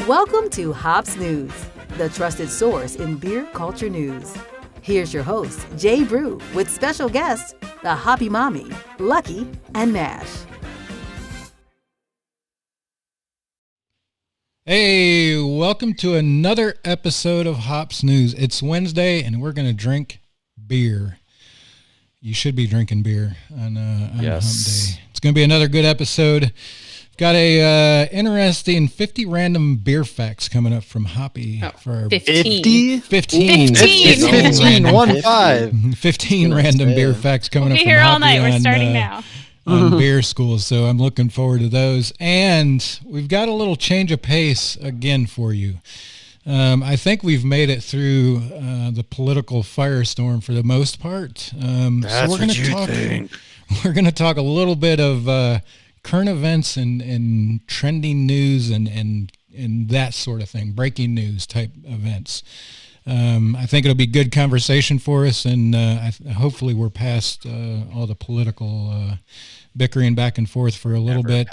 Welcome to Hops News, the trusted source in beer culture news. Here's your host, Jay Brew, with special guests, the Hoppy Mommy, Lucky, and Nash. Hey, welcome to another episode of Hops News. It's Wednesday, and we're going to drink beer. You should be drinking beer on Hump Day. It's going to be another good episode. Got a interesting 50 random beer facts coming up from Hoppy. For our 15 random beer facts coming up from Hoppy. Here all night. We're starting now. On beer school, so I'm looking forward to those. And we've got a little change of pace again for you. I think we've made it through the political firestorm for the most part. So we're going to talk a little bit of current events and trending news and that sort of thing, breaking news type events. I think it'll be good conversation for us, and hopefully we're past all the political bickering back and forth for a little bit,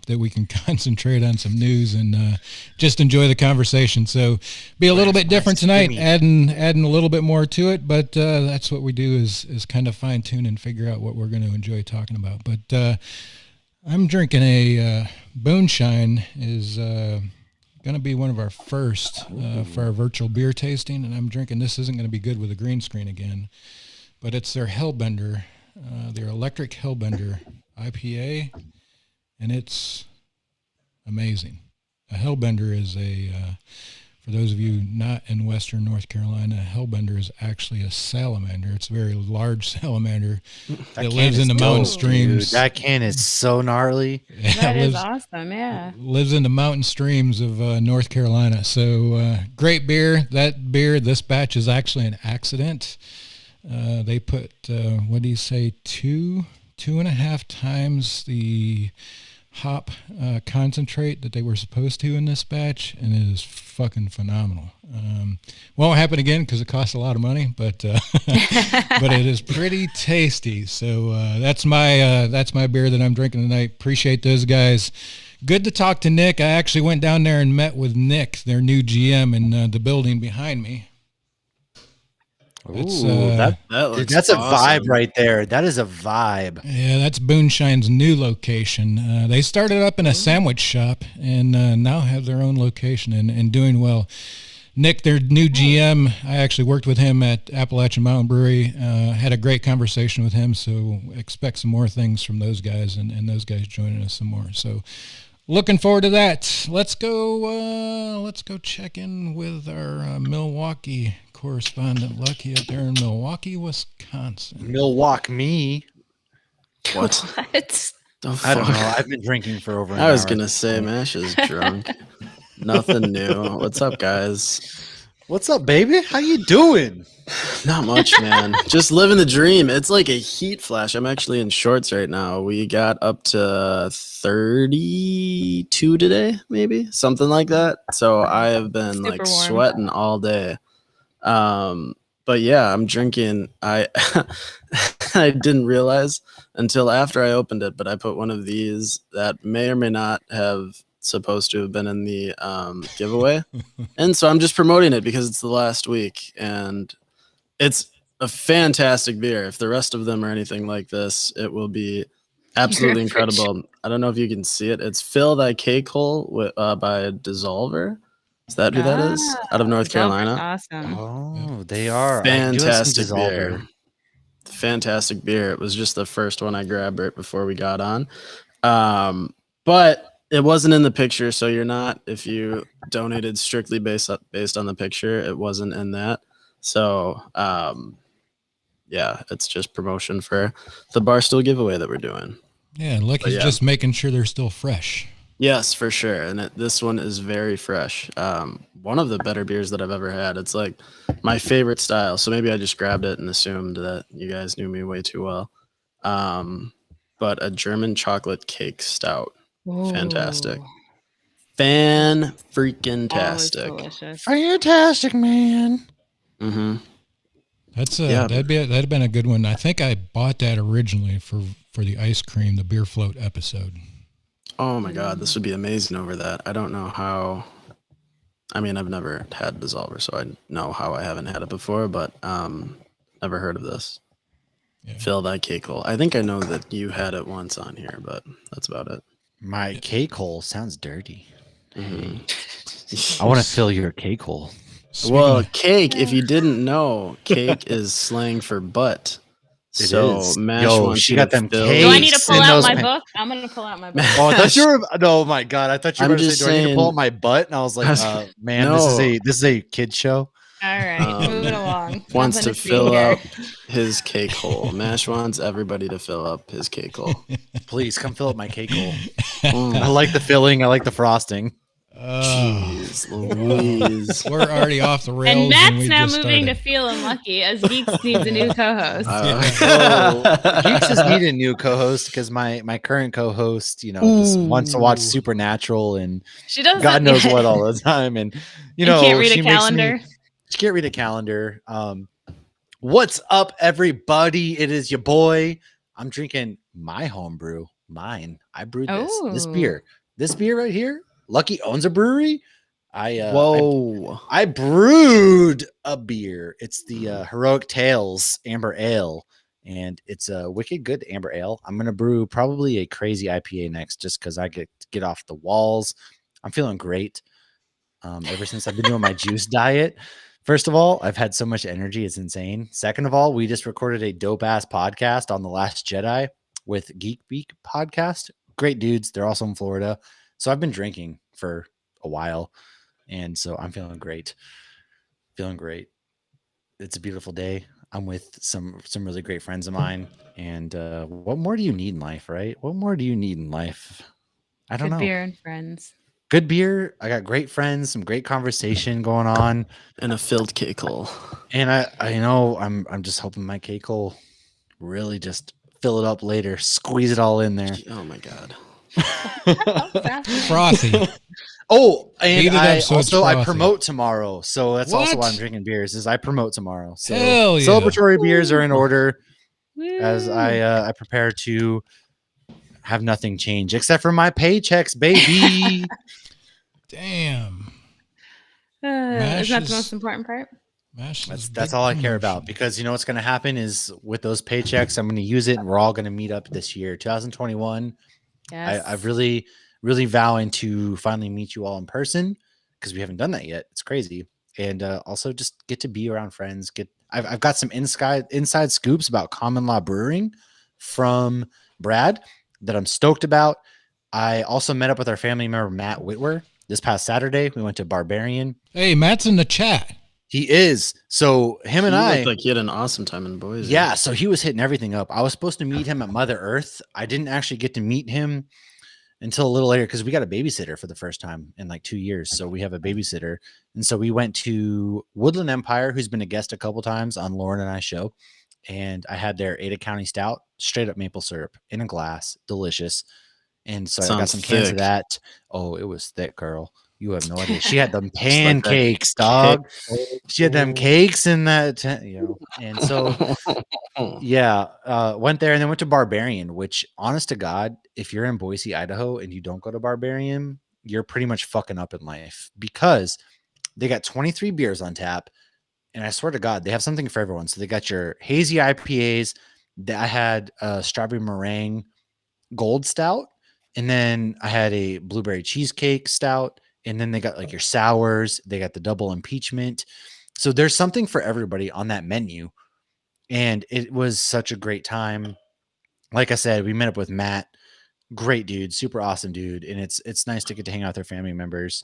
that we can concentrate on some news and just enjoy the conversation. So be a little bit different tonight, adding a little bit more to it, but that's what we do is kind of fine tune and figure out what we're going to enjoy talking about. But I'm drinking a Moonshine is going to be one of our first for our virtual beer tasting, and I'm drinking, this isn't going to be good with a green screen again, but it's their Hellbender, their Electric Hellbender IPA, and it's amazing. A Hellbender is for those of you not in Western North Carolina, a Hellbender is actually a salamander. It's a very large salamander that lives in the mountain streams. Dude, that can is so gnarly. That is awesome, yeah. Lives in the mountain streams of North Carolina. So great beer. This batch is actually an accident. They put, what do you say, two and a half times the hop concentrate that they were supposed to in this batch, and it is fucking phenomenal. Won't happen again because it costs a lot of money, but but it is pretty tasty. So that's my beer that I'm drinking tonight. Appreciate those guys. Good to talk to Nick. I actually went down there and met with Nick, their new GM, in the building behind me. That's a vibe right there. That is a vibe. Yeah, that's Moonshine's new location. They started up in a sandwich shop and now have their own location and doing well. Nick, their new GM, I actually worked with him at Appalachian Mountain Brewery. Had a great conversation with him, so expect some more things from those guys and those guys joining us some more. So Looking forward to that. Let's go check in with our Milwaukee correspondent, Lucky, up there in Milwaukee, Wisconsin. Milwaukee, me. What? What? I don't know. I've been drinking for over an hour. I was gonna say, Mash is drunk. Nothing new. What's up, guys? What's up, baby? How you doing? Not much, man. Just living the dream. It's like a heat flash. I'm actually in shorts right now. We got up to 32 today, maybe something like that. So I have been Super like warm. sweating all day. But yeah, I'm drinking. I I didn't realize until after I opened it, but I put one of these that may or may not have supposed to have been in the giveaway. And so I'm just promoting it because it's the last week and it's a fantastic beer. If the rest of them are anything like this, it will be absolutely incredible. I don't know if you can see it. It's Fill Thy Cake Hole by Dissolver. Is that who that is? Out of North Carolina. Awesome. Oh, they are. Fantastic beer. Fantastic beer. It was just the first one I grabbed right before we got on. But it wasn't in the picture, so you're not, if you donated strictly based on the picture, it wasn't in that. So, yeah, it's just promotion for the Barstool giveaway that we're doing. Yeah, Lucky's just making sure they're still fresh. Yes, for sure. And this one is very fresh. One of the better beers that I've ever had. It's like my favorite style. So maybe I just grabbed it and assumed that you guys knew me way too well. But a German chocolate cake stout. Ooh. Fantastic. Fan-freaking-tastic. Delicious. Fantastic, man. Mm-hmm. That'd have been a good one. I think I bought that originally for the ice cream, the beer float episode. Oh my God, this would be amazing over that. I don't know how. I mean, I've never had Dissolver, so I know how I haven't had it before, but never heard of this. Yeah. Fill Thy Cake Hole. I think I know that you had it once on here, but that's about it. My cake hole sounds dirty. Mm-hmm. I want to fill your cake hole. Well, cake, if you didn't know, cake is slang for butt. So Mash she got them cakes. Do I need to pull out my book? I'm going to pull out my book. Oh, I thought you were. Oh my God, I thought you were going to say, "Do I need to pull out my butt?" And I was like, "Man, no. this is a kid show." All right, moving along. Wants to fill up his cake hole. Mash wants everybody to fill up his cake hole. Please come fill up my cake hole. I like the filling. I like the frosting. Jeez Louise. We're already off the rails. And Matt's now moving to Feeling Lucky as Geeks needs a new co-host. Geeks just need a new co-host because my current co-host, just wants to watch Supernatural and she does God knows what all the time. And, can't read a calendar. She can't read a calendar. What's up, everybody? It is your boy. I'm drinking my home brew. Mine. I brewed this beer. This beer right here. Lucky owns a brewery. I brewed a beer. It's the Heroic Tales Amber Ale, and it's a wicked good amber ale. I'm gonna brew probably a crazy IPA next, just because I get off the walls. I'm feeling great. Ever since I've been doing my juice diet. First of all, I've had so much energy, it's insane. Second of all, we just recorded a dope ass podcast on The Last Jedi with Geek Beak Podcast. Great dudes. They're also in Florida. So I've been drinking for a while, and so I'm feeling great. It's a beautiful day. I'm with some really great friends of mine, and what more do you need in life, right? What more do you need in life? I don't know. Good beer and friends. Good beer. I got great friends, some great conversation going on, and a filled cake hole. And I know I'm just hoping my cake hole really just fill it up later, squeeze it all in there. Oh my God. Frothy. Oh, and I promote promote tomorrow, so that's also why I'm drinking beers. Is I promote tomorrow, so Hell yeah. Celebratory beers are in order as I prepare to have nothing change except for my paychecks, baby. Damn. Is that the most important part? That's all I care about, because you know what's going to happen is with those paychecks, I'm going to use it, and we're all going to meet up this year, 2021. Yes. I've really vowing to finally meet you all in person, because we haven't done that yet. It's crazy. And also just get to be around friends. I've got some inside scoops about Common Law Brewing from Brad that I'm stoked about. I also met up with our family member Matt Whitwer this past Saturday. We went to Barbarian. Hey, Matt's in the chat. He is. So him and He I looked like he had an awesome time in Boise. Yeah, so he was hitting everything up. I was supposed to meet him at Mother Earth. I didn't actually get to meet him until a little later because we got a babysitter for the first time in like 2 years. So we have a babysitter. And so we went to Woodland Empire, who's been a guest a couple times on Lauren and I show. And I had their Ada County Stout, straight up maple syrup in a glass, delicious. And so I got Sounds some cans of thick. that. Oh, it was thick, girl. You have no idea. She had them Just like that pancakes, dog. She had them cakes in that, and so went there and then went to Barbarian, which honest to God, if you're in Boise, Idaho, and you don't go to Barbarian, you're pretty much fucking up in life because they got 23 beers on tap. And I swear to God, they have something for everyone. So they got your hazy IPAs. I had a strawberry meringue gold stout. And then I had a blueberry cheesecake stout. And then they got like your sours. They got the double impeachment. So there's something for everybody on that menu. And it was such a great time. Like I said, we met up with Matt. Great dude, super awesome dude. And it's nice to get to hang out with their family members.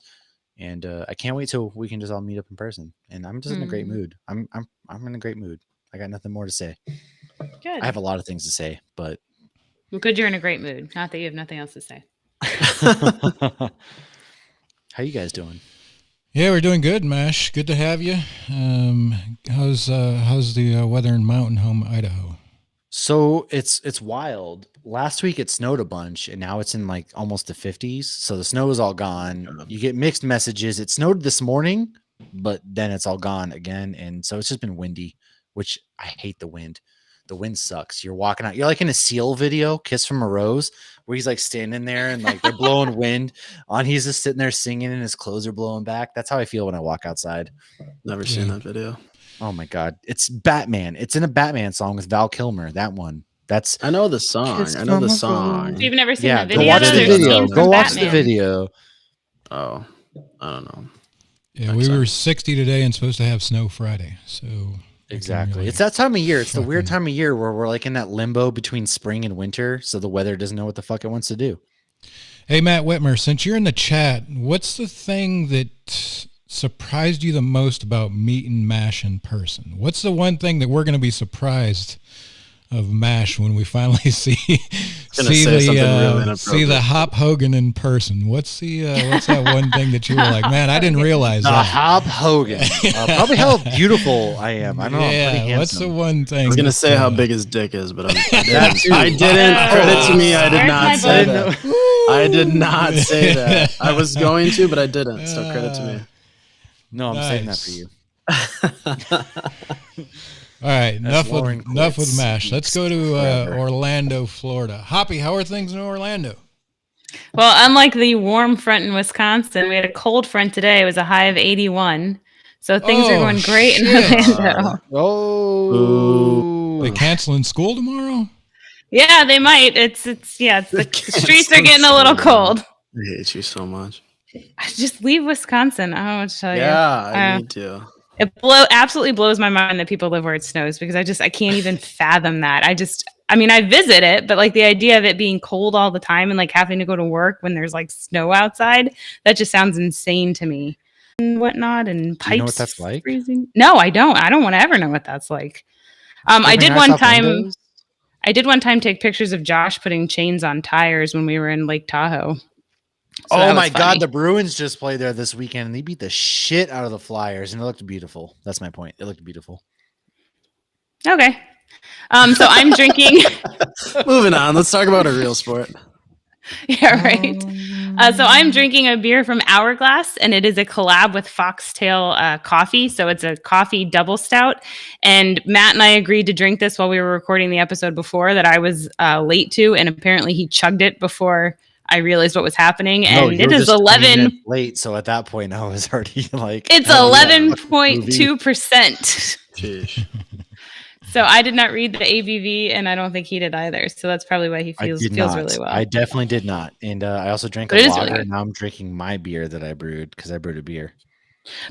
And I can't wait till we can just all meet up in person. And I'm just in a great mood. I'm in a great mood. I got nothing more to say. Good. I have a lot of things to say, but Well, good you're in a great mood. Not that you have nothing else to say. How you guys doing? Yeah, we're doing good, Mash. Good to have you. How's the weather in Mountain Home, Idaho? So it's wild. Last week it snowed a bunch, and now it's in like almost the 50s. So the snow is all gone. You get mixed messages. It snowed this morning, but then it's all gone again, and so it's just been windy, which I hate the wind. The wind sucks. You're walking out. You're like in a Seal video, Kiss from a Rose, where he's like standing there and like they're blowing wind on. He's just sitting there singing and his clothes are blowing back. That's how I feel when I walk outside. Never seen that video. Oh my God. It's Batman. It's in a Batman song with Val Kilmer. That one. I know the song. I know the song. You've never seen that Go video? watch the There's video. scenes Go from watch the Batman. video. Oh, I don't know. Yeah, we were 60 today and supposed to have snow Friday. So Exactly. It's that time of year. It's the weird time of year where we're like in that limbo between spring and winter. So the weather doesn't know what the fuck it wants to do. Hey, Matt Whitmer, since you're in the chat, what's the thing that surprised you the most about meeting Mash in person? What's the one thing that we're going to be surprised of Mash when we finally see the Hop Hogan in person? What's that one thing that you were like, man, I didn't realize the that. Hop Hogan. Probably how beautiful I am. I know. Yeah, I'm pretty what's the handsome. one thing? I was gonna say how big his dick is, but I didn't. Credit to me, I did not say that. I did not say that. I was going to, but I didn't. So credit to me. No, I'm saying that for you. All right, enough with quits. Mash. Let's go to Orlando, Florida. Hoppy, how are things in Orlando? Well, unlike the warm front in Wisconsin, we had a cold front today. It was a high of 81. So things are going great in Orlando. They canceling school tomorrow? Yeah, they might. It's the streets are getting a little cold. I hate you so much. Just leave Wisconsin. I don't know what to tell you. Yeah, I need to. It absolutely blows my mind that people live where it snows because I can't even fathom that. I visit it, but like the idea of it being cold all the time and like having to go to work when there's like snow outside, that just sounds insane to me. And whatnot and pipes. Do you know what that's like? Freezing. No, I don't. I don't want to ever know what that's like. I did one time take pictures of Josh putting chains on tires when we were in Lake Tahoe. So oh my God, the Bruins just played there this weekend and they beat the shit out of the Flyers and it looked beautiful. That's my point. It looked beautiful. Okay. So I'm drinking. Moving on. Let's talk about a real sport. Yeah, right. So I'm drinking a beer from Hourglass, and it is a collab with Foxtail Coffee. So it's a coffee double stout. And Matt and I agreed to drink this while we were recording the episode before that I was late to, and apparently he chugged it before I realized what was happening. And it is 11 late. So at that point, I was already like, it's 11.2%. Jeez. So I did not read the ABV, and I don't think he did either. So that's probably why he feels really well. I definitely did not. And I also drank a lager, and now I'm drinking my beer that I brewed because I brewed a beer.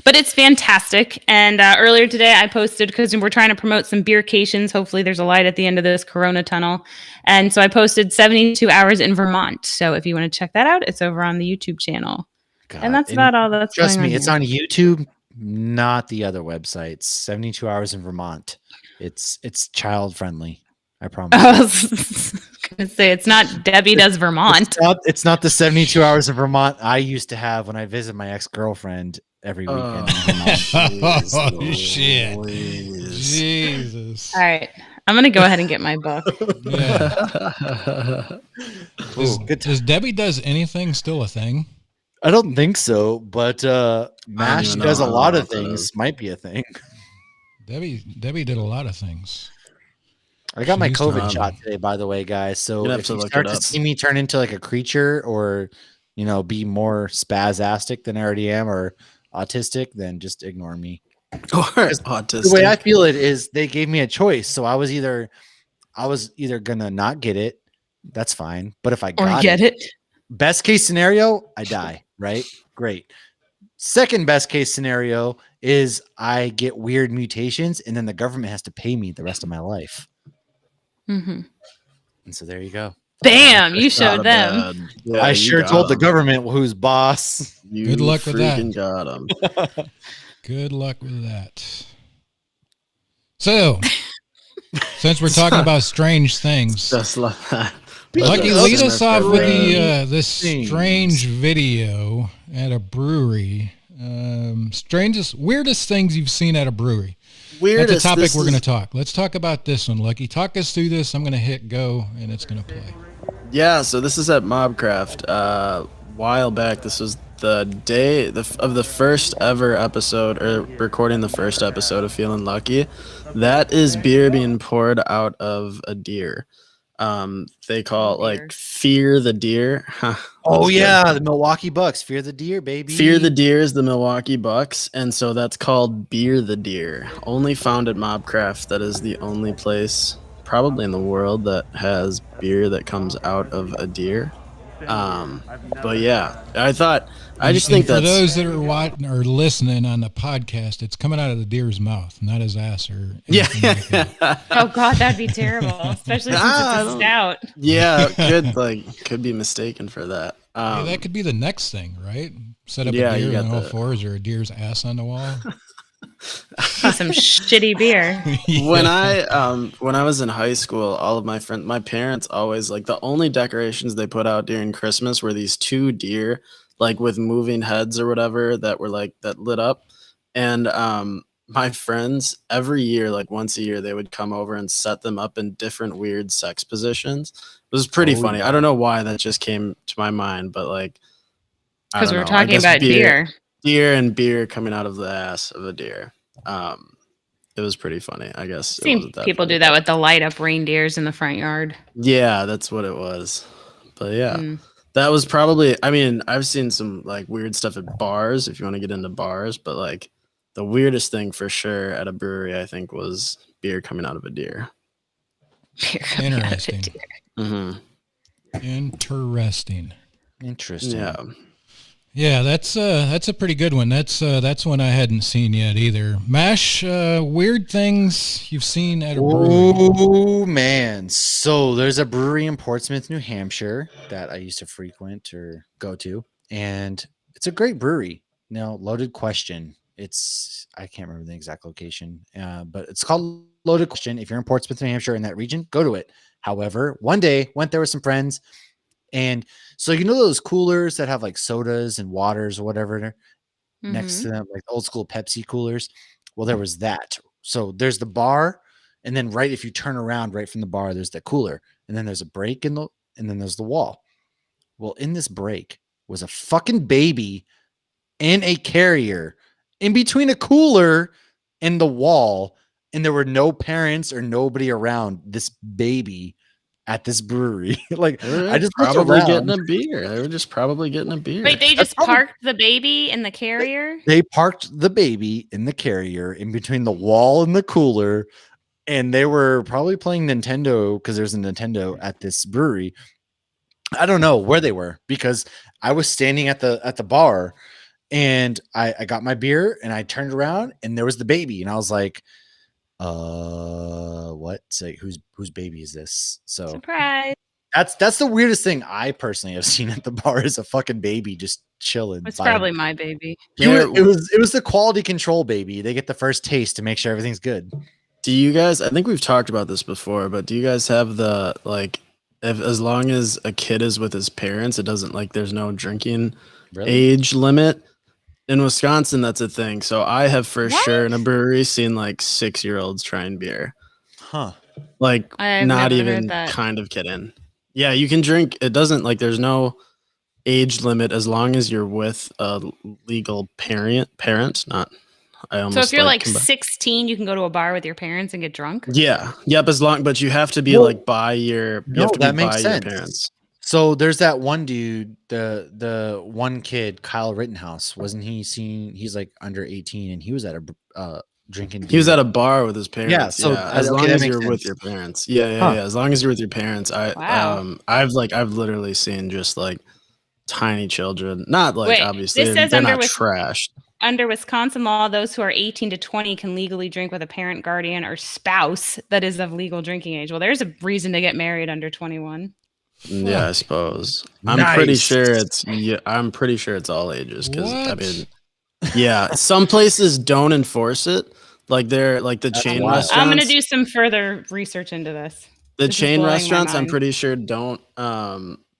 But it's fantastic. And earlier today, I posted because we're trying to promote some beercations. Hopefully, there's a light at the end of this Corona tunnel. And so I posted 72 hours in Vermont. So if you want to check that out, it's over on the YouTube channel. God, And that's about all that's trust going on. me, it's on YouTube, not the other websites. 72 Hours in Vermont. It's child friendly. I promise. I was going to say it's not Debbie Does Vermont. It's not the 72 Hours in Vermont I used to have when I visit my ex-girlfriend every weekend. Oh, shit. Jesus. All right. I'm going to go ahead and get my book. Yeah. Is Debbie Does Anything still a thing? I don't think so, but MASH does a lot of things. Might be a thing. Debbie did a lot of things. I got my COVID shot today, by the way, guys. So if you start to see me turn into like a creature or, be more spastic than I already am or autistic, then just ignore me. Or autistic. The way I feel it is they gave me a choice. So I was either gonna not get it. That's fine. But if I got it, best case scenario, I die, right? Great. Second best case scenario is I get weird mutations and then the government has to pay me the rest of my life. Mm-hmm. And so there you go. Bam, you showed them. Yeah, I sure told the government who's boss. Good luck with that. Got him. Good luck with that. So, since we're talking about strange things, just love that. Lucky, lead us off with this strange video at a brewery. Weirdest things you've seen at a brewery. That's a topic we're going to talk. Let's talk about this one, Lucky. Talk us through this. I'm going to hit go, and it's going to play. Yeah, so this is at Mobcraft. A while back, this was the day of the first ever episode, or recording the first episode of Feeling Lucky. That is beer being poured out of a deer. They call it like Fear the Deer. Oh yeah, the Milwaukee Bucks. Fear the Deer, baby. Fear the Deer is the Milwaukee Bucks, and so that's called Beer the Deer. Only found at Mobcraft. That is the only place probably in the world that has beer that comes out of a deer. But yeah, I think for those that are watching or listening on the podcast, it's coming out of the deer's mouth, not his ass or anything like that. Oh God, that'd be terrible, especially since it's a stout. Yeah, could be mistaken for that. Hey, that could be the next thing, right? Set up a deer on all fours or a deer's ass on the wall. Some shitty beer. Yeah. When I was in high school, all of my parents always the only decorations they put out during Christmas were these two deer, with moving heads or whatever that were that lit up. And my friends every year, once a year, they would come over and set them up in different weird sex positions. It was pretty funny. Yeah. I don't know why that just came to my mind, but because we're talking about beer. Deer and beer coming out of the ass of a deer. It was pretty funny, I guess. Seen people do that with the light up reindeers in the front yard. Yeah, that's what it was. But yeah, that was probably, I've seen some weird stuff at bars if you want to get into bars, but the weirdest thing for sure at a brewery, I think, was beer coming out of a deer. Interesting. Mm-hmm. Interesting. Yeah. Yeah, that's a pretty good one. That's one I hadn't seen yet either. Mash, weird things you've seen at a brewery. Oh man, so there's a brewery in Portsmouth, New Hampshire that I used to frequent or go to, and it's a great brewery. Now, loaded question. I can't remember the exact location, but it's called Loaded Question. If you're in Portsmouth, New Hampshire, in that region, go to it. However, one day went there with some friends. And so, those coolers that have sodas and waters or whatever next to them, old school Pepsi coolers. Well, there was that. So there's the bar. And then if you turn around right from the bar, there's the cooler. And then there's a break and then there's the wall. Well, in this break was a fucking baby in a carrier in between a cooler and the wall. And there were no parents or nobody around this baby at this brewery. I just probably getting a beer. They were just probably getting a beer. Wait, they just parked the baby in the carrier? They parked the baby in the carrier in between the wall and the cooler, and they were probably playing Nintendo because there's a Nintendo at this brewery. I don't know where they were because I was standing at the bar And I got my beer and I turned around and there was the baby and I was like, what? It's like, whose baby is this? So Surprise. that's the weirdest thing I personally have seen at the bar is a fucking baby just chilling. It's probably my baby. It was the quality control baby. They get the first taste to make sure everything's good. Do you guys, I think we've talked about this before, but do you guys have the, like, if as long as a kid is with his parents, it doesn't, like, there's no drinking age limit? In Wisconsin, that's a thing. So I have for sure in a brewery seen like 6-year-olds trying beer. Huh. Like I've not never heard even that. kind of kidding. Yeah, you can drink. It doesn't like there's no age limit as long as you're with a legal parent. Not I almost So if you're like combine- 16, you can go to a bar with your parents and get drunk? Yeah. Yep, as long but you have to be like by your you have to that be makes by sense. your parents. So there's that one dude, the one kid, Kyle Rittenhouse. Wasn't he seen? He's like under 18 and he was at a drinking. He was at a bar with his parents. Yeah, so as okay, long that as makes you're with sense. your parents. Yeah. As long as you're with your parents. Wow. I've literally seen just like tiny children. Not like Wait, obviously this says they're under not with- trashed. Under Wisconsin law, those who are 18 to 20 can legally drink with a parent, guardian, or spouse that is of legal drinking age. Well, there's a reason to get married under 21. Yeah, I suppose. I'm pretty Nice. sure I'm pretty sure it's all ages because I What? mean, yeah, some places don't enforce it. Like they're like the chain wild. restaurants. I'm going to do some further research into this. The This is chain blowing my restaurants, I'm mind. pretty sure don't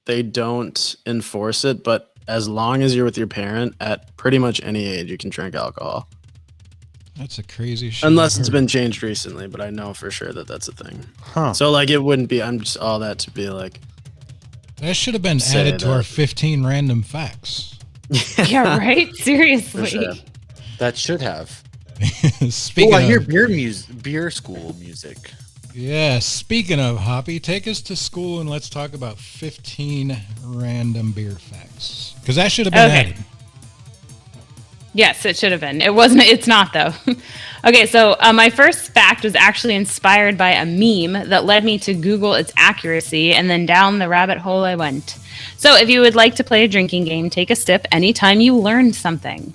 they don't enforce it, but as long as you're with your parent at pretty much any age, you can drink alcohol. That's a crazy shit. Unless I've it's heard. been changed recently, but I know for sure that that's a thing. Huh. So like it wouldn't be. I'm just all that to be like. That should have been Say added to our that. 15 random facts. Yeah, right? Seriously. sure. That should have. Speaking Oh, I hear of, beer school music. yeah, speaking of Hoppy, take us to school and let's talk about 15 random beer facts. Because that should have been Okay. added. Yes, it should have been. It wasn't. It's not, though. Okay, so my first fact was actually inspired by a meme that led me to Google its accuracy, and then down the rabbit hole I went. So if you would like to play a drinking game, take a sip anytime you learn something.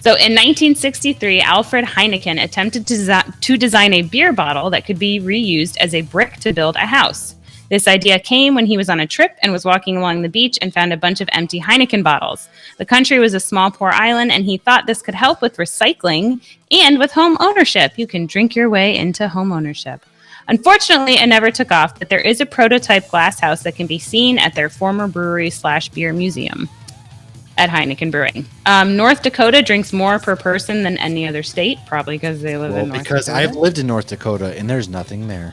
So in 1963, Alfred Heineken attempted to design a beer bottle that could be reused as a brick to build a house. This idea came when he was on a trip and was walking along the beach and found a bunch of empty Heineken bottles. The country was a small, poor island, and he thought this could help with recycling and with home ownership. You can drink your way into home ownership. Unfortunately, it never took off, but there is a prototype glass house that can be seen at their former brewery/beer museum at Heineken Brewing. North Dakota drinks more per person than any other state, probably because they live in North Because Dakota. I've lived in North Dakota and there's nothing there.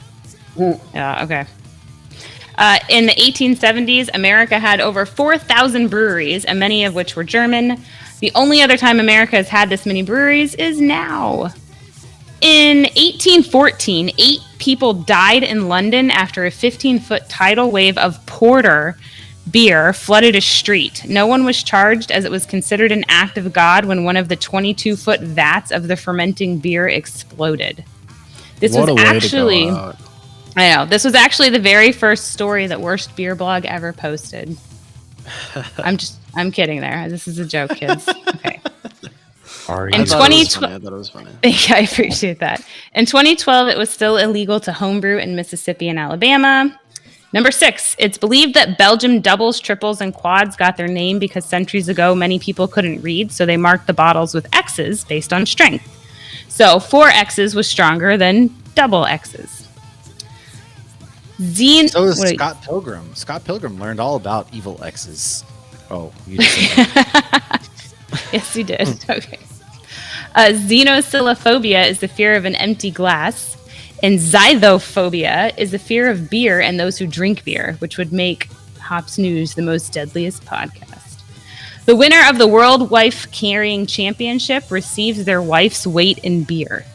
Yeah, okay. In the 1870s, America had over 4,000 breweries, and many of which were German. The only other time America has had this many breweries is now. In 1814, 8 people died in London after a 15-foot tidal wave of porter beer flooded a street. No one was charged as it was considered an act of God when one of the 22-foot vats of the fermenting beer exploded. This What was a way actually... to go out. I know. This was actually the very first story that Worst Beer Blog ever posted. I'm kidding there. This is a joke, kids. Okay. In I thought it was funny. I appreciate that. In 2012, it was still illegal to homebrew in Mississippi and Alabama. Number 6, it's believed that Belgium doubles, triples, and quads got their name because centuries ago, many people couldn't read, so they marked the bottles with X's based on strength. So 4 X's was stronger than double X's. So is Scott Pilgrim. Scott Pilgrim learned all about evil X's. Oh, you just said that. Yes, you did. Okay. Xenophobia is the fear of an empty glass, and zythophobia is the fear of beer and those who drink beer, which would make Hops News the most deadliest podcast. The winner of the World Wife Carrying Championship receives their wife's weight in beer.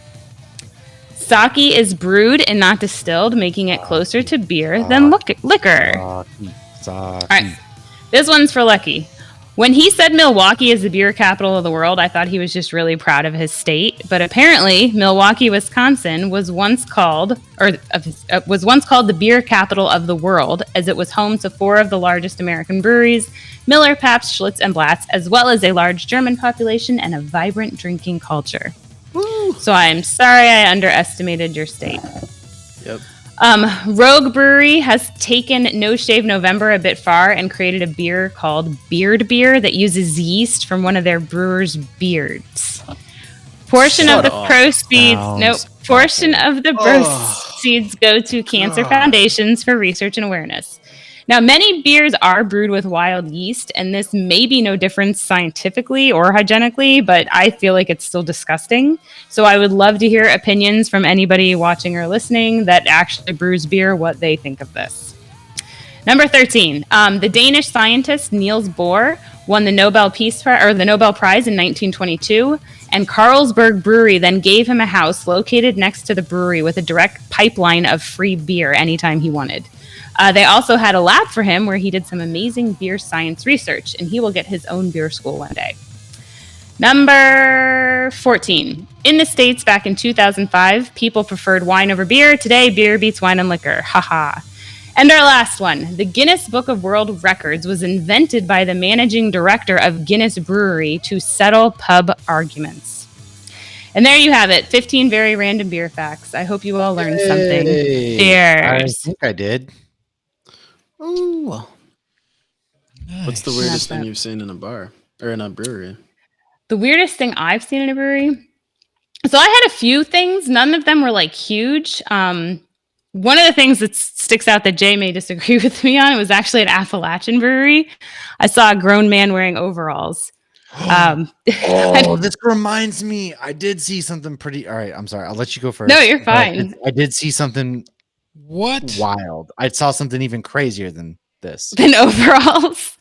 Sake is brewed and not distilled, making it closer to beer than liquor. All right. This one's for Lucky. When he said Milwaukee is the beer capital of the world, I thought he was just really proud of his state. But apparently, Milwaukee, Wisconsin was once called the beer capital of the world, as it was home to 4 of the largest American breweries, Miller, Pabst, Schlitz, and Blatz, as well as a large German population and a vibrant drinking culture. Woo. So I'm sorry I underestimated your state. Yep. Rogue Brewery has taken No Shave November a bit far and created a beer called Beard Beer that uses yeast from one of their brewers' beards. Portion of the proceeds go to cancer foundations for research and awareness. Now, many beers are brewed with wild yeast, and this may be no difference scientifically or hygienically, but I feel like it's still disgusting. So I would love to hear opinions from anybody watching or listening that actually brews beer, what they think of this. Number 13, the Danish scientist Niels Bohr won the Nobel Prize in 1922, and Carlsberg Brewery then gave him a house located next to the brewery with a direct pipeline of free beer anytime he wanted. They also had a lab for him where he did some amazing beer science research, and he will get his own beer school one day. Number 14. In the States back in 2005, people preferred wine over beer. Today, beer beats wine and liquor. Haha. And our last one. The Guinness Book of World Records was invented by the managing director of Guinness Brewery to settle pub arguments. And there you have it. 15 very random beer facts. I hope you all learned something. Cheers. I think I did. Ooh. Nice. What's the weirdest thing you've seen in a bar or in a brewery? The weirdest thing I've seen in a brewery? So I had a few things. None of them were like huge. One of the things that sticks out that Jay may disagree with me on, it was actually an Appalachian brewery. I saw a grown man wearing overalls. This reminds me. I did see something pretty. All right, I'm sorry. I'll let you go first. No, you're fine. I did see something. What? Wild. I saw something even crazier than this. Than overalls.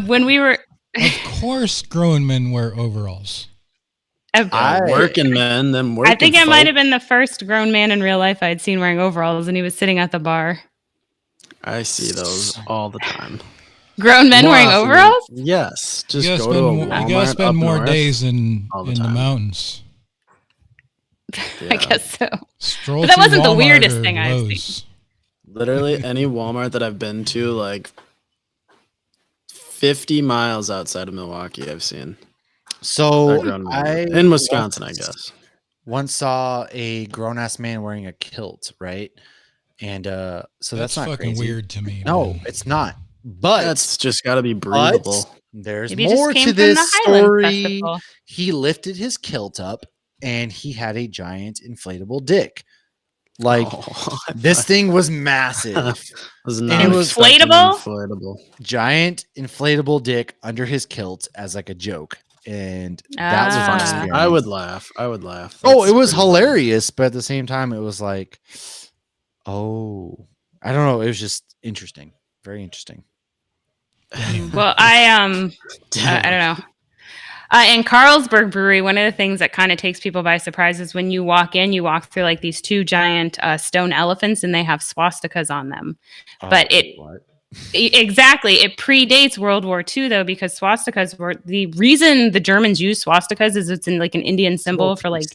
When we were. Of course, grown men wear overalls. Working men, them working I think I folk. might have been the first grown man in real life I'd seen wearing overalls, and he was sitting at the bar. I see those all the time. Grown men wearing overalls? Yes. Just you go to a Walmart. You gotta spend up more north days in the mountains. Yeah. I guess so. Stroll but that wasn't Walmart the weirdest thing I've seen. Literally any Walmart that I've been to, like 50 miles outside of Milwaukee, I've seen. So in Wisconsin, I guess. Once saw a grown-ass man wearing a kilt, right? And so that's not fucking crazy. Weird to me. No, man. it's not. But that's just got to be breathable. There's Maybe more to this story. Festival. He lifted his kilt up and he had a giant inflatable dick. Like this thing was massive. It was inflatable? Giant inflatable dick under his kilt as like a joke. And that was a fun experience. I would laugh. It was hilarious, but at the same time, it was like, I don't know. It was just interesting. Very interesting. Well, I don't know. In Carlsberg Brewery, one of the things that kind of takes people by surprise is when you walk in, you walk through like these 2 giant stone elephants, and they have swastikas on them. Exactly. It predates World War II, though, because swastikas were the reason the Germans used swastikas is it's in like an Indian symbol for like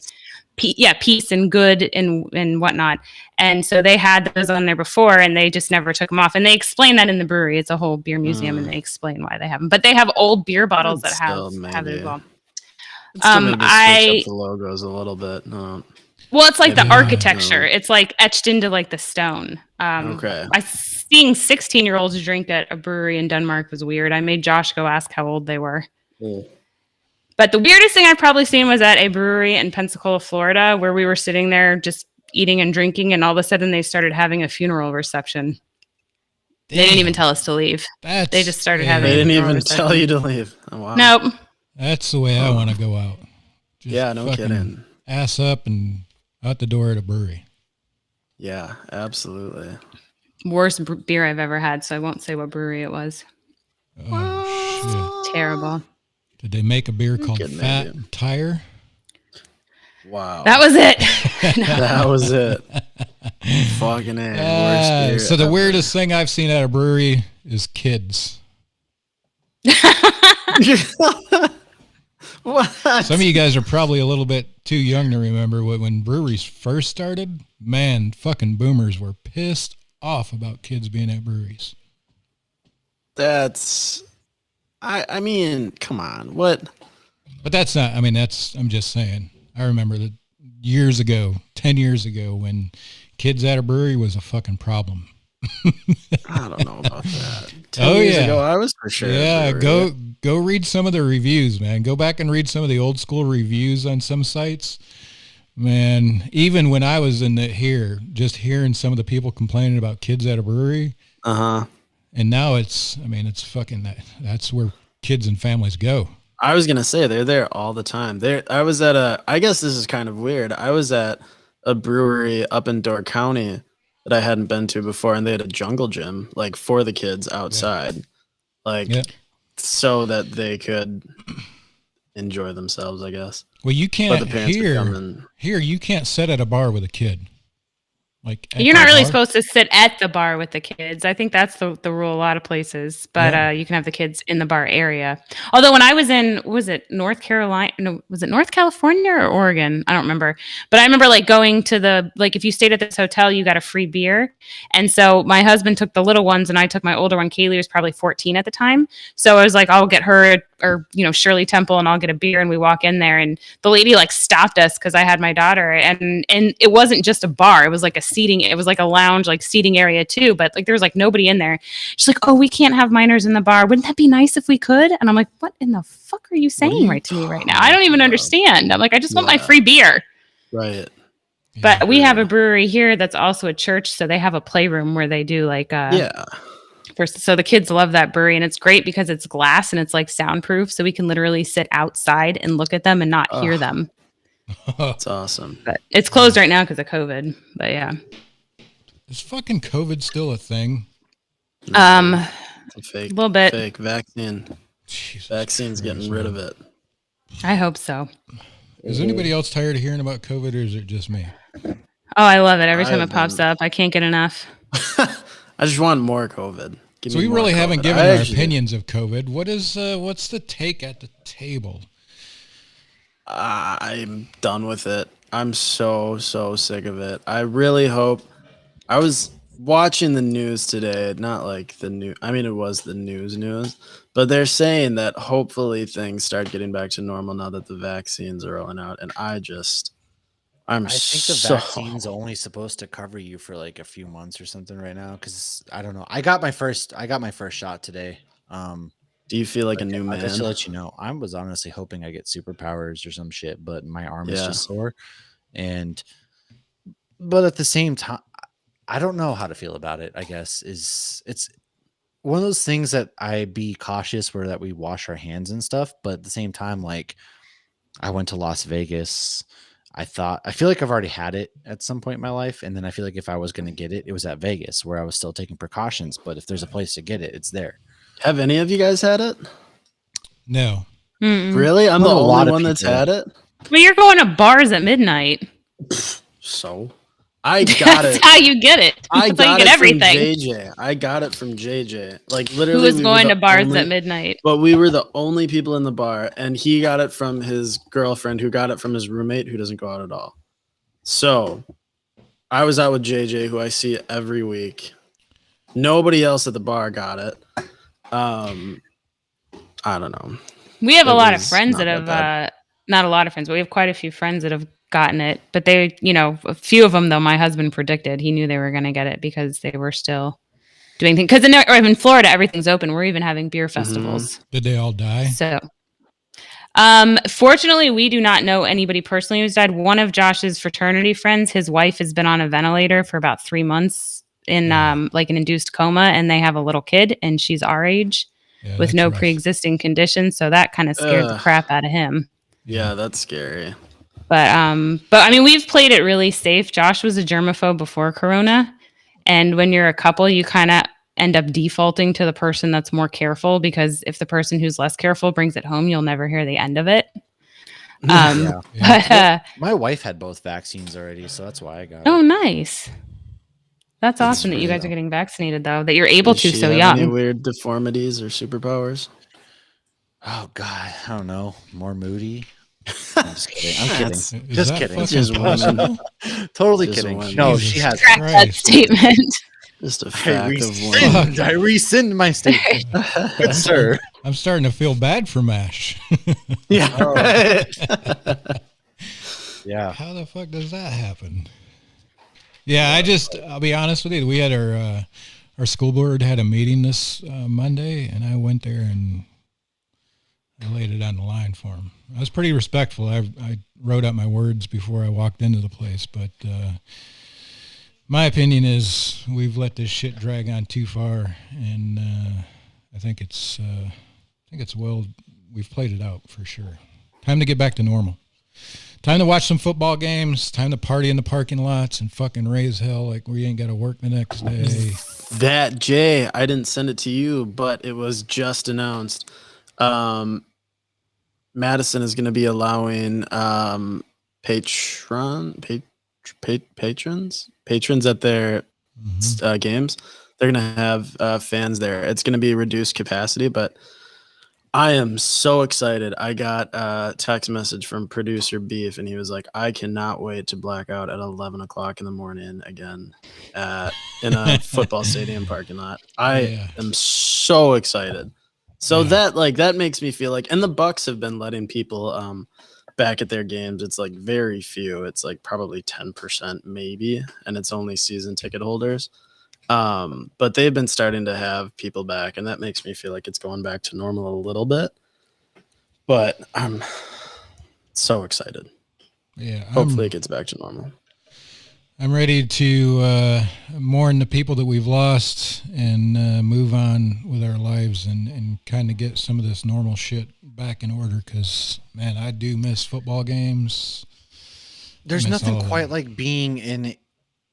peace and good and whatnot. And so they had those on there before, and they just never took them off. And they explain that in the brewery. It's a whole beer museum, and they explain why they have them. But they have old beer bottles that have it as well. I switch up the logos a little bit. No. Well, it's like the architecture. It's like etched into like the stone. Okay. Seeing 16-year-olds drink at a brewery in Denmark was weird. I made Josh go ask how old they were. But the weirdest thing I've probably seen was at a brewery in Pensacola, Florida, where we were sitting there just eating and drinking, and all of a sudden they started having a funeral reception. Damn. They didn't even tell us to leave. They just started having. They didn't even tell you to leave. Oh, wow. Nope. That's the way I want to go out. Just no kidding. Ass up and out the door at a brewery. Yeah, absolutely. Worst beer I've ever had, so I won't say what brewery it was. Oh, shit. Terrible. Did they make a beer called Fat Tire? Wow. That was it. That was it. Fucking A. So the weirdest thing I've seen at a brewery is kids. What? Some of you guys are probably a little bit too young to remember when breweries first started. Man, fucking boomers were pissed off about kids being at breweries. That's, I mean, come on, what? But that's not, I mean, I'm just saying. I remember that years ago, 10 years ago, when kids at a brewery was a fucking problem. I don't know about that. 10 years ago, I was for sure. Yeah, go read some of the reviews, man. Go back and read some of the old school reviews on some sites. Man, even when I was just hearing some of the people complaining about kids at a brewery. Uh-huh. And now it's fucking that's where kids and families go. I was gonna say they're there all the time. I was at I guess this is kind of weird. I was at a brewery up in Door County that I hadn't been to before, and they had a jungle gym like for the kids outside, so that they could enjoy themselves, I guess. Well, you can't here you can't sit at a bar with a kid. Like you're not really supposed to sit at the bar with the kids. I think that's the rule a lot of places, but you can have the kids in the bar area. Although when I was in, was it North Carolina? No, was it North California or Oregon? I don't remember. But I remember like going to if you stayed at this hotel, you got a free beer. And so my husband took the little ones and I took my older one. Kaylee was probably 14 at the time. So I was like, I'll get her or Shirley Temple and I'll get a beer. And we walk in there and the lady like stopped us because I had my daughter and it wasn't just a bar. It was like it was like a lounge, like seating area too. But like there was like nobody in there. She's like, oh, we can't have minors in the bar. Wouldn't that be nice if we could? And I'm like, what in the fuck are you saying to me right now? I don't even understand. I'm like, I just want my free beer. Right. But we have a brewery here that's also a church. So they have a playroom where they do like, so the kids love that brewery and it's great because it's glass and it's like soundproof. So we can literally sit outside and look at them and not hear them. That's awesome. But it's closed right now because of COVID. But yeah. Is fucking COVID still a thing? It's a fake, a little bit. Fake vaccine. Vaccine's getting rid of it. I hope so. Is anybody else tired of hearing about COVID or is it just me? Oh, I love it. Every time it pops up, I can't get enough. I just want more COVID. So we really haven't given our opinions of COVID. What's the take at the table? I'm done with it. I'm so sick of it. I really hope. I was watching the news today, not like the new. I mean, it was the news, but they're saying that hopefully things start getting back to normal now that the vaccines are rolling out. And I think the vaccine's only supposed to cover you for like a few months or something right now. Because I don't know. I got my first shot today. Do you feel like a new man? Just to let you know, I was honestly hoping I get superpowers or some shit, but my arm is just sore. But at the same time, I don't know how to feel about it. I guess it's one of those things that I be cautious that we wash our hands and stuff. But at the same time, like I went to Las Vegas. I feel like I've already had it at some point in my life. And then I feel like if I was going to get it, it was at Vegas where I was still taking precautions. But if there's a place to get it, it's there. Have any of you guys had it? No. Mm-mm. Really? I'm the only one that's had it? Well, you're going to bars at midnight. So? I got it. That's how you get it. That's how you get everything. From JJ. I got it from JJ. Like literally, who was going to bars at midnight? But we were the only people in the bar, and he got it from his girlfriend, who got it from his roommate, who doesn't go out at all. So, I was out with JJ, who I see every week. Nobody else at the bar got it. I don't know. We have a lot of friends that have not a lot of friends, but we have quite a few friends that have gotten it. But they, a few of them though, my husband predicted he knew they were going to get it because they were still doing things. Because in Florida, everything's open. We're even having beer festivals. Mm-hmm. Did they all die? So, fortunately, we do not know anybody personally who's died. One of Josh's fraternity friends, his wife has been on a ventilator for about 3 months. In like an induced coma, and they have a little kid, and she's our age with no pre-existing conditions. So that kind of scared the crap out of him. Yeah, that's scary. But I mean, we've played it really safe. Josh was a germaphobe before Corona, and when you're a couple, you kind of end up defaulting to the person that's more careful because if the person who's less careful brings it home, you'll never hear the end of it. But my wife had both vaccines already, so that's why I got it. Oh, nice. That's awesome that you guys are getting vaccinated, though, that you're able to so young. Any weird deformities or superpowers? Oh God, I don't know. More moody. I'm just kidding. I'm kidding. That's- Is Just that kidding. fucking Just women. possible? Totally Just kidding. women. No, Jesus she has. Track that Christ. statement. Just a I fact of rescind. women. I rescind my statement, good sir. I'm starting to feel bad for MASH. Yeah. Oh. Right. Yeah. How the fuck does that happen? Yeah, I'll be honest with you. We had our school board had a meeting this Monday, and I went there and I laid it on the line for him. I was pretty respectful. I wrote out my words before I walked into the place, but my opinion is we've let this shit drag on too far, and I think it's we've played it out for sure. Time to get back to normal. Time to watch some football games. Time to party in the parking lots and fucking raise hell like we ain't got to work the next day. That Jay, I didn't send it to you, but it was just announced. Madison is going to be allowing patrons at their games. They're going to have fans there. It's going to be reduced capacity, but I am so excited. I got a text message from producer Beef, and he was like, I cannot wait to black out at 11 o'clock in the morning again in a football stadium parking lot. I am so excited. So that makes me feel like, and the Bucks have been letting people back at their games. It's like very few. It's like probably 10% maybe, and it's only season ticket holders. But they've been starting to have people back, and that makes me feel like it's going back to normal a little bit. But I'm so excited. Yeah. Hopefully it gets back to normal. I'm ready to mourn the people that we've lost and move on with our lives and kind of get some of this normal shit back in order because, man, I do miss football games. There's nothing quite like being in,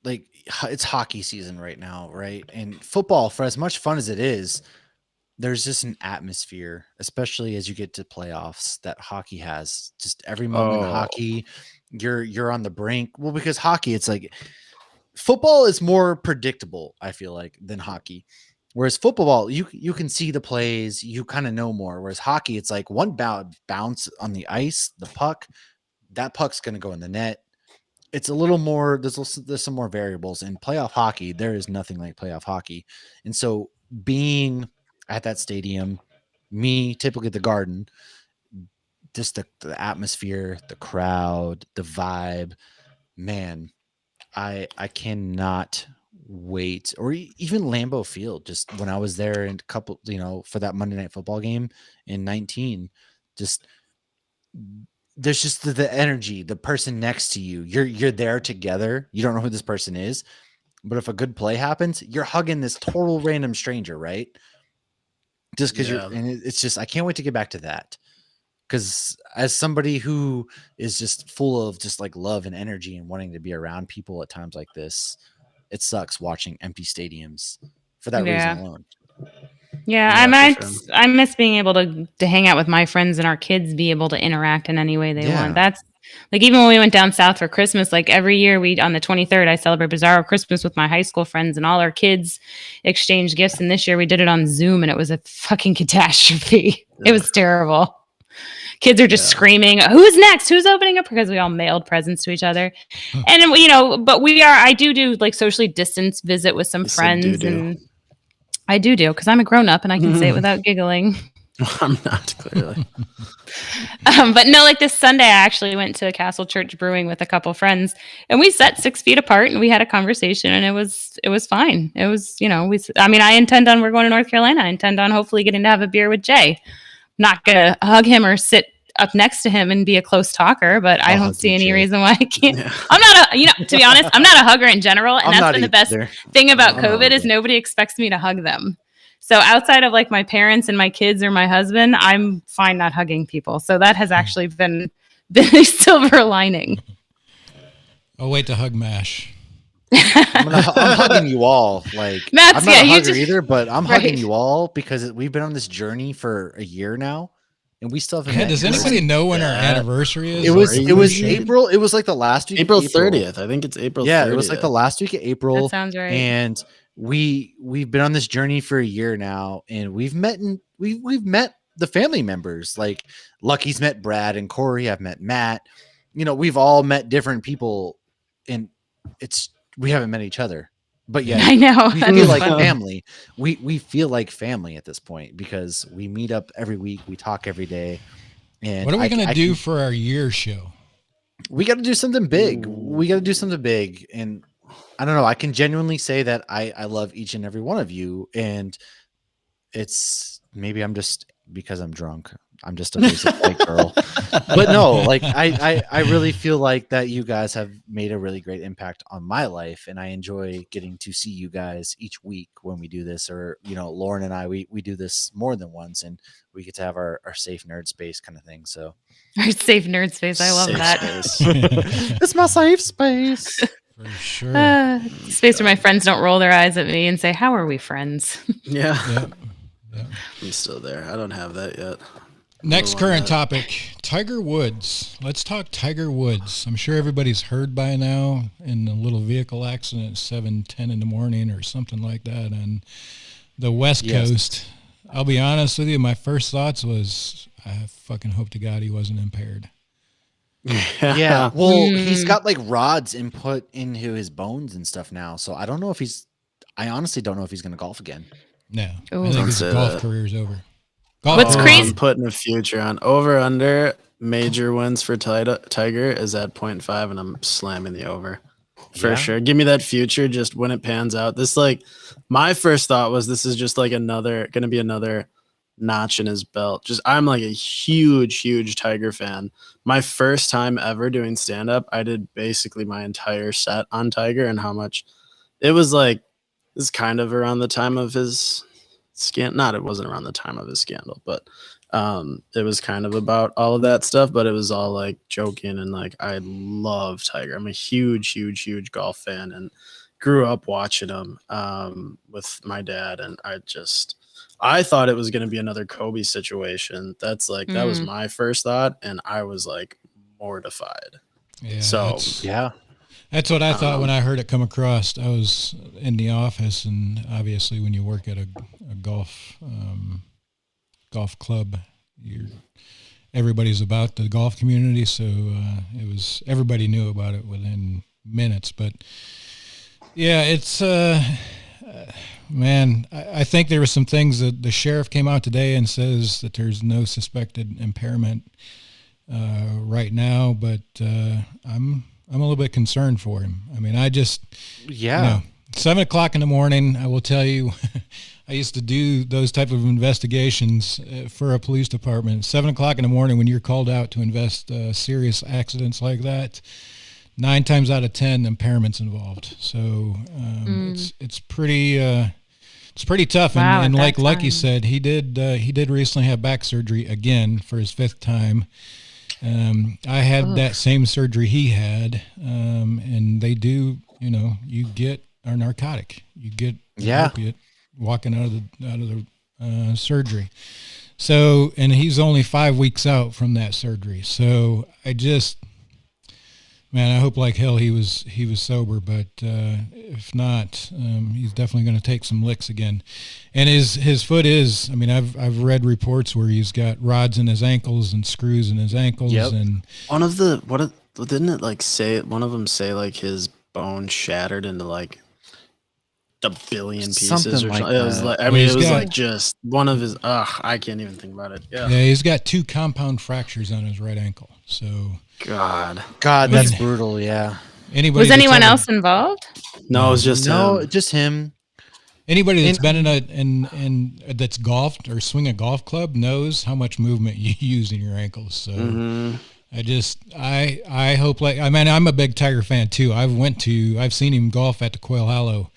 like, it's hockey season right now, right? And football, for as much fun as it is, there's just an atmosphere, especially as you get to playoffs, that hockey has. Just every moment in hockey, you're on the brink. Well, because hockey, it's like football is more predictable, I feel like, than hockey. Whereas football, you can see the plays, you kind of know more. Whereas hockey, it's like one bounce on the ice, the puck, that puck's going to go in the net. It's a little more, there's some more variables. In playoff hockey, there is nothing like playoff hockey. And so being at that stadium, me typically at the Garden, just the atmosphere, the crowd, the vibe, man, I cannot wait. Or even Lambeau Field, just when I was there in a couple, for that Monday Night Football game in 19, just there's just the energy, the person next to you, you're there together. You don't know who this person is, but if a good play happens, you're hugging this total random stranger, right? Just because it's just, I can't wait to get back to that. Because as somebody who is just full of just like love and energy and wanting to be around people at times like this, it sucks watching empty stadiums for that reason alone. Yeah, I miss being able to hang out with my friends and our kids be able to interact in any way they want. That's like, even when we went down south for Christmas, like every year on the 23rd, I celebrate Bizarro Christmas with my high school friends, and all our kids exchange gifts. And this year we did it on Zoom, and it was a fucking catastrophe. It was terrible. Kids are just screaming, who's next? Who's opening up? Because we all mailed presents to each other. And, but I do like socially distance visit with some friends. And I do because I'm a grown up and I can say it without giggling. I'm not, clearly. But no, like this Sunday, I actually went to Castle Church Brewing with a couple friends, and we sat 6 feet apart and we had a conversation, and it was fine. It was, we're going to North Carolina. I intend on hopefully getting to have a beer with Jay. Not going to hug him or sit up next to him and be a close talker, but I don't see any reason why I can't. Yeah. I'm not to be honest, I'm not a hugger in general. And that's been the best thing about COVID is nobody expects me to hug them. So outside of like my parents and my kids or my husband, I'm fine not hugging people. So that has actually been a silver lining. I'll wait to hug MASH. I'm hugging you all. Like, Matt's, I'm not a hugger either, but I'm hugging you all because we've been on this journey for a year now, and we still haven't. Does anybody know when our anniversary is? It was April. It was like the last week. April 30th. I think it's April. 30th. Yeah, it was like the last week of April. That sounds right. And we've been on this journey for a year now, and we've met the family members. Like Lucky's met Brad and Corey. I've met Matt. We've all met different people, and we haven't met each other. But yeah, I know. we That feel is like funny. family. We feel like family at this point because we meet up every week. We talk every day. And what are we going to do for our year show? We got to do something big. Ooh. We got to do something big. And I don't know. I can genuinely say that I love each and every one of you. And it's maybe I'm just because I'm drunk. I'm just a basic white girl. But no, like I really feel like that you guys have made a really great impact on my life. And I enjoy getting to see you guys each week when we do this, or, Lauren and I, we do this more than once, and we get to have our safe nerd space kind of thing. So Our safe nerd space. I love Safe that. space. it's my safe space. For sure. Space where my friends don't roll their eyes at me and say, "How are we friends?" Yeah. Yep. Yep. I'm still there. I don't have that yet. Next current topic, Tiger Woods. Let's talk Tiger Woods. I'm sure everybody's heard by now in a little vehicle accident at 7:10 in the morning or something like that on the West Coast. I'll be honest with you, my first thoughts was, I fucking hope to God he wasn't impaired. Yeah. Well, he's got like rods input into his bones and stuff now. So I don't know if I honestly don't know if he's going to golf again. No. Ooh. I think Don't his say golf that. career's over. What's crazy- I'm putting a future on over under major wins for Tiger is at 0.5, and I'm slamming the over for sure. Give me that future just when it pans out. This, like, my first thought was this is just like gonna be another notch in his belt. Just I'm like a huge Tiger fan. My first time ever doing stand up, I did basically my entire set on Tiger and how much it was like. This is kind of around the time of his it wasn't around the time of his scandal, but it was kind of about all of that stuff, but it was all like joking, and like I love Tiger. I'm a huge golf fan and grew up watching him with my dad, and I thought it was going to be another Kobe situation. That's like that was my first thought, and I was like mortified. Yeah. So That's what I thought when I heard it come across. I was in the office, and obviously when you work at a golf club, everybody's about the golf community, so everybody knew about it within minutes. But yeah, it's man, I think there were some things that the sheriff came out today and says that there's no suspected impairment right now, but I'm a little bit concerned for him. I mean, 7:00 in the morning, I will tell you, I used to do those type of investigations for a police department. 7:00 in the morning, when you're called out to invest serious accidents like that, 9 times out of 10, impairment's involved. So it's pretty tough. Wow, and like that Lucky time. said, he did recently have back surgery again for his 5th time. I had that same surgery he had, and they do, you get a narcotic, you get an opiate walking out of the surgery. So, and he's only 5 weeks out from that surgery. So I hope like hell he was sober, but if not, he's definitely going to take some licks again. And his foot is, I mean, I've read reports where he's got rods in his ankles and screws in his ankles. Yep. And Didn't it like say one of them say like his bone shattered into like a billion pieces Something or like something? It was that. like, Well, it he's was got- like just one of his. I can't even think about it. Yeah. yeah, he's got 2 compound fractures on his right ankle. So God. That's brutal. Yeah. anybody Was that's anyone ever- else involved? No, it was just No, him. just him. Anybody that's been in that's golfed or swing a golf club knows how much movement you use in your ankles. So I hope I'm a big Tiger fan too. I've seen him golf at the Quail Hollow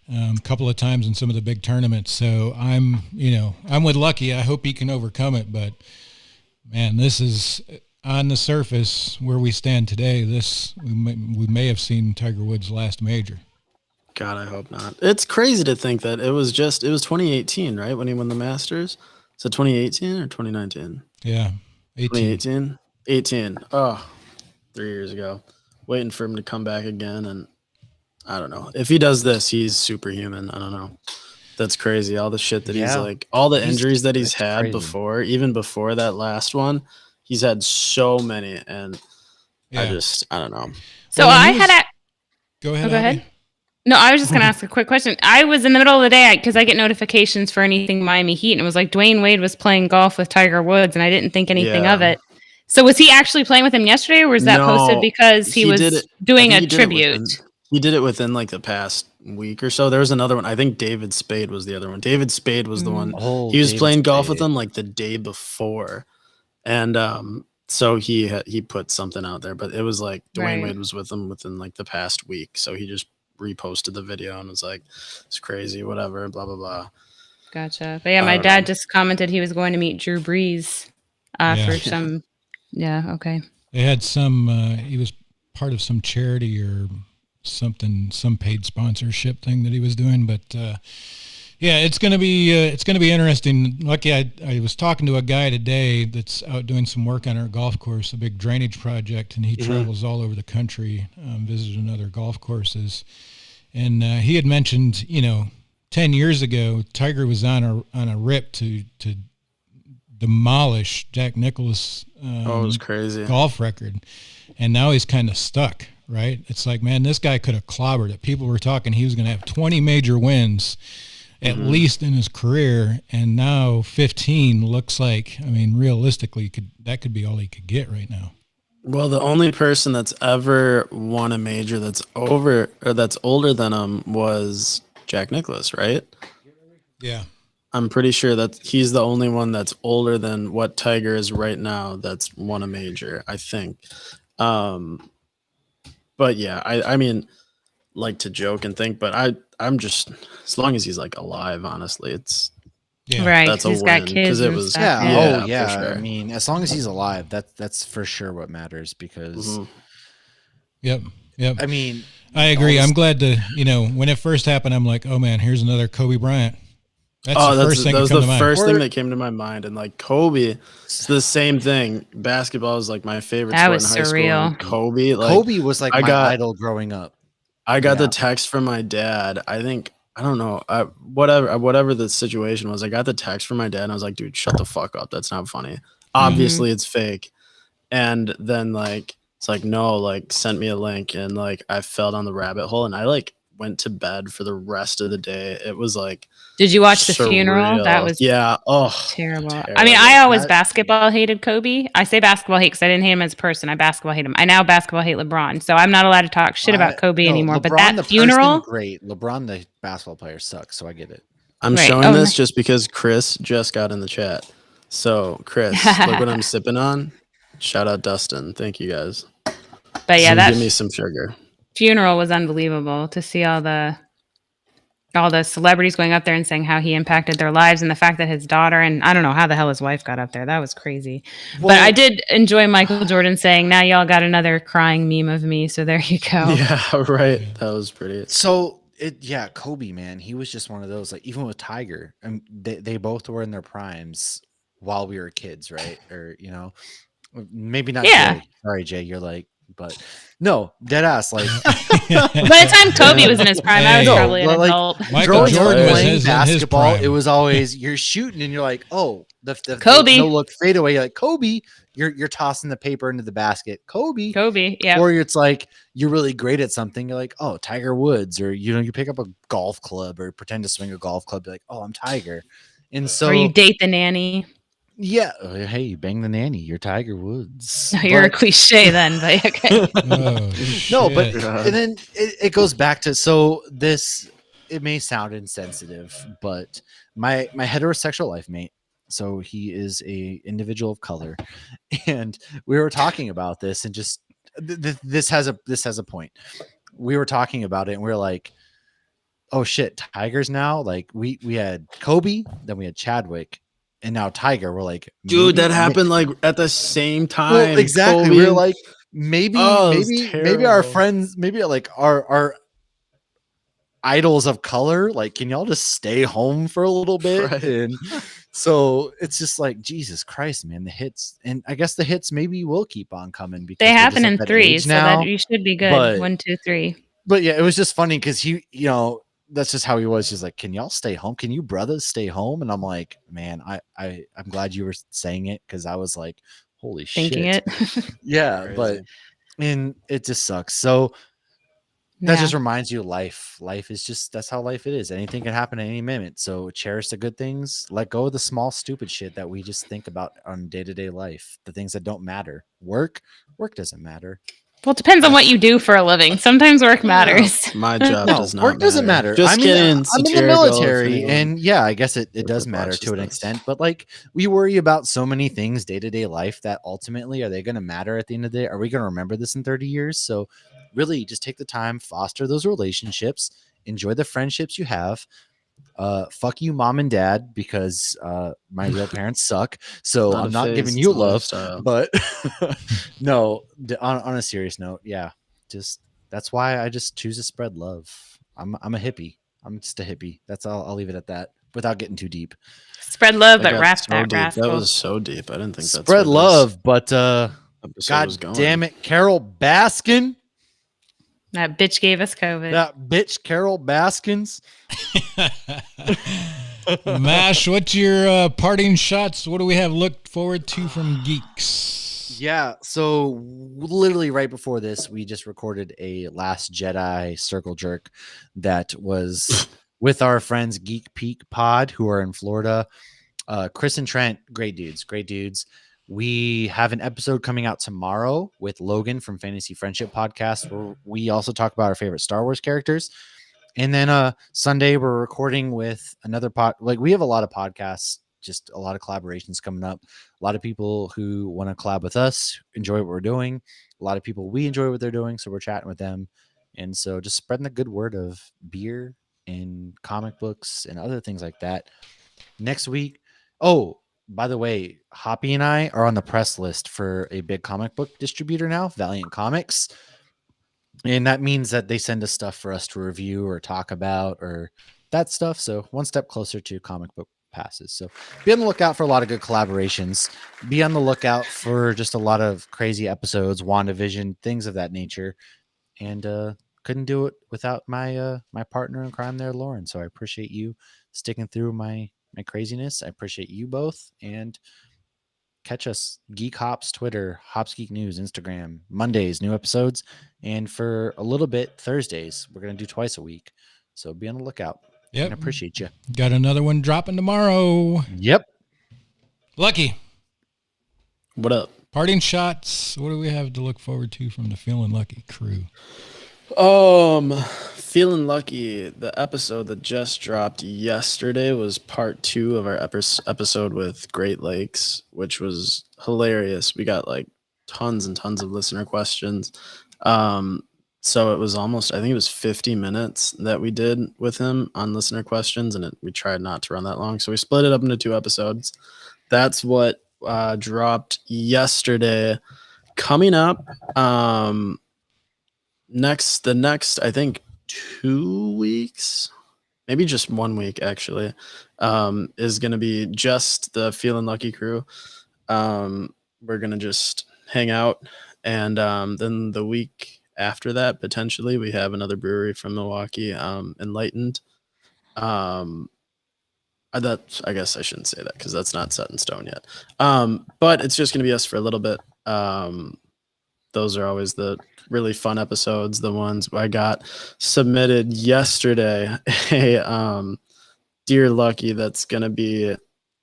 a couple of times in some of the big tournaments. So I'm with Lucky. I hope he can overcome it. But man, this is on the surface where we stand today. We may have seen Tiger Woods' last major. God, I hope not. It's crazy to think that it was 2018, right? When he won the Masters. Is it 2018 or 2019? Yeah, 18. 2018? 18. Oh, 3 years ago. Waiting for him to come back again. And I don't know. If he does this, he's superhuman. I don't know. That's crazy. All the shit that he's Yeah. like, all the He's- injuries that he's that's had crazy. before, even before that last one, he's had so many. And I don't know. So Well, when I he had was- a. Go ahead, Oh, go ahead. Abby. No, I was just going to ask a quick question. I was in the middle of the day because I get notifications for anything Miami Heat, and it was like Dwayne Wade was playing golf with Tiger Woods, and I didn't think anything of Yeah. it. So was he actually playing with him yesterday, or was that posted No, because he he was did it- doing I a think he did it tribute? He did it within like the past week or so. There was another one. I think David Spade was the other one. David Spade was the one. Oh, He was David playing golf with Spade. them like the day before, and so he put something out there. But it was like Dwayne Right. Wade was with him within like the past week, so he just reposted the video and was like, "It's crazy, whatever, blah blah blah." Gotcha. But yeah, I my don't dad know. just commented he was going to meet Drew Brees Yeah. for some. Yeah. Okay. They had some. He was part of some charity or something, some paid sponsorship thing that he was doing. But yeah, it's gonna be interesting. Lucky, I was talking to a guy today that's out doing some work on our golf course, a big drainage project, and he travels all over the country, visiting other golf courses. And he had mentioned, 10 years ago, Tiger was on a rip to demolish Jack Nicklaus' It was crazy. golf record, and now he's kind of stuck, right? It's like, man, this guy could have clobbered it. People were talking he was going to have 20 major wins at least in his career, and now 15 looks like, I mean, realistically, that could be all he could get right now. Well, the only person that's ever won a major that's older than him was Jack Nicklaus, right? Yeah. I'm pretty sure that he's the only one that's older than what Tiger is right now that's won a major, I think. But yeah, I mean, like to joke and think, but I'm just, as long as he's like alive, honestly, it's Yeah. Right. That's 'Cause a he's got win, kids 'cause it and was- stuff. Yeah. Yeah, Oh, for yeah. sure. I mean, as long as he's alive, that's for sure what matters. Because Yep. I mean, I agree. all I'm this- glad to, when it first happened, I'm like, oh man, here's another Kobe Bryant. That's the first thing that that was come the to mind. first thing that came to my mind. And like Kobe, it's the same thing. Basketball is like my favorite That sport was in high school. And surreal. Kobe, like Kobe was like I my got- idol growing up. I got Yeah. the text from my dad. I don't know, whatever the situation was. I got the text from my dad, and I was like, "Dude, shut the fuck up. That's not funny. Obviously, it's fake." And then like it's like, no, like sent me a link, and like I fell down the rabbit hole, and I like went to bed for the rest of the day. It was like, Did you watch the funeral? That surreal. was yeah. Oh, terrible. I mean, I terrible. always That- basketball hated Kobe. I say basketball hate because I didn't hate him as a person. I basketball hate him. I now basketball hate LeBron. So I'm not allowed to talk shit about Kobe No, anymore. But LeBron, that the funeral, person, great. LeBron, the basketball player, sucks. So I get it. I'm Right. showing Oh, this nice. just because Chris just got in the chat. So Chris, look what I'm sipping on. Shout out Dustin. Thank you guys. but yeah, So that give me some sugar. funeral was unbelievable to see all the celebrities going up there and saying how he impacted their lives, and the fact that his daughter, and I don't know how the hell his wife got up there. That was crazy. But Well- I did enjoy Michael Jordan saying, now y'all got another crying meme of me. So there you go. Yeah, right. That was pretty. So Kobe, man, he was just one of those. Like even with Tiger, and they both were in their primes while we were kids, right? Or maybe not. Yeah. Jay. Sorry, Jay, you're like, but no, dead ass. Like By the time Kobe was in his prime, I was Hey. probably an No, like, adult. Michael growing up Jordan was playing in his basketball, prime. it was always you're shooting and you're like, oh, the Kobe. no look fadeaway. You're like Kobe, you're tossing the paper into the basket. Kobe. Yeah. Or it's like you're really great at something. You're like, oh, Tiger Woods, or you pick up a golf club or pretend to swing a golf club. You're like, oh, I'm Tiger. And so Or you date the nanny. yeah, hey, you bang the nanny. You're Tiger Woods. No, you're a But- cliche then, but okay. Oh, no, but shit. and then it goes back to, so this, it may sound insensitive, but my heterosexual life mate, so he is a individual of color, and we were talking about this, and just this has a point. We were talking about it, and we were like, oh shit, Tigers now. Like we had Kobe, then we had Chadwick, and now Tiger. We're like, Dude, maybe- that happened like at the same time. well, exactly. Kobe We were and- like, maybe Oh, it was maybe our terrible. friends, maybe like our idols of color, like, can y'all just stay home for a little bit? Right. And so it's just like, Jesus Christ, man, the hits, and I guess the hits maybe will keep on coming because They we're happen just at in that threes, age so now. that you should be good. but- 1, 2, 3. But yeah, it was just funny because he, that's just how he was. He's like, "Can y'all stay home? Can you brothers stay home?" And I'm like, "Man, I'm glad you were saying it because I was like, holy Thinking shit, it. yeah." Crazy. But and it just sucks. So that Yeah. just reminds you, life is just that's how life is. Anything can happen at any minute. So cherish the good things. Let go of the small stupid shit that we just think about on day-to-day life. The things that don't matter. Work doesn't matter. Well, it depends on what you do for a living. Sometimes work matters. My job No, does not work doesn't matter. Just I'm in kidding. I'm in the satirical if military, anyone and yeah, I guess it does matter watches to an this. extent. But like, we worry about so many things day-to-day life that ultimately, are they going to matter at the end of the day? Are we going to remember this in 30 years? So really, just take the time, foster those relationships, enjoy the friendships you have. Fuck you, mom and dad, because my real parents suck. So Not I'm a not phase, giving it's you a love. lifestyle. But no, on a serious note, yeah, just that's why I just choose to spread love. I'm a hippie. I'm just a hippie. That's all. I'll leave it at that without getting too deep. Spread love, That but got wrap so that deep. rascal. That was so deep. I didn't think that's Spread where this love, but episode God was going. damn it, Carol Baskin, That bitch gave us COVID. that bitch Carol Baskins. Mash, what's your parting shots? What do we have looked forward to from Geeks? Yeah, so literally right before this, we just recorded a Last Jedi circle jerk that was with our friends Geek Peak Pod, who are in Florida. Chris and Trent, great dudes. We have an episode coming out tomorrow with Logan from Fantasy Friendship Podcast, where we also talk about our favorite Star Wars characters. And then Sunday we're recording with another we have a lot of podcasts, just a lot of collaborations coming up. A lot of people who want to collab with us, enjoy what we're doing. A lot of people, we enjoy what they're doing, so we're chatting with them. And so just spreading the good word of beer and comic books and other things like that. Next week, oh, by the way, Hoppy and I are on the press list for a big comic book distributor now, Valiant Comics. And that means that they send us stuff for us to review or talk about or that stuff. So one step closer to comic book passes. So be on the lookout for a lot of good collaborations. Be on the lookout for just a lot of crazy episodes, WandaVision, things of that nature. And couldn't do it without my my partner in crime there, Lauren. So I appreciate you sticking through my craziness. I appreciate you both. And catch us Geek Hops Twitter, Hops Geek News, Instagram, Mondays, new episodes. And for a little bit, Thursdays, we're going to do twice a week. So be on the lookout. Yep. And appreciate you. Got another one dropping tomorrow. Yep. Lucky. What up? Parting shots. What do we have to look forward to from the Feeling Lucky crew? Feeling lucky. The episode that just dropped yesterday was part 2 of our episode with Great Lakes, which was hilarious. We got like tons and tons of listener questions. So it was almost, I think it was 50 minutes that we did with him on listener questions, and we tried not to run that long. So we split it up into 2 episodes. That's what dropped yesterday. Coming up, the next, I think 2 weeks, maybe just 1 week actually, is going to be just the Feeling Lucky crew. We're going to just hang out. And then the week after that, potentially, we have another brewery from Milwaukee, Enlightened. I guess I shouldn't say that because that's not set in stone yet. But it's just going to be us for a little bit. Those are always the really fun episodes. The ones I got submitted yesterday, a Dear Lucky, that's going to be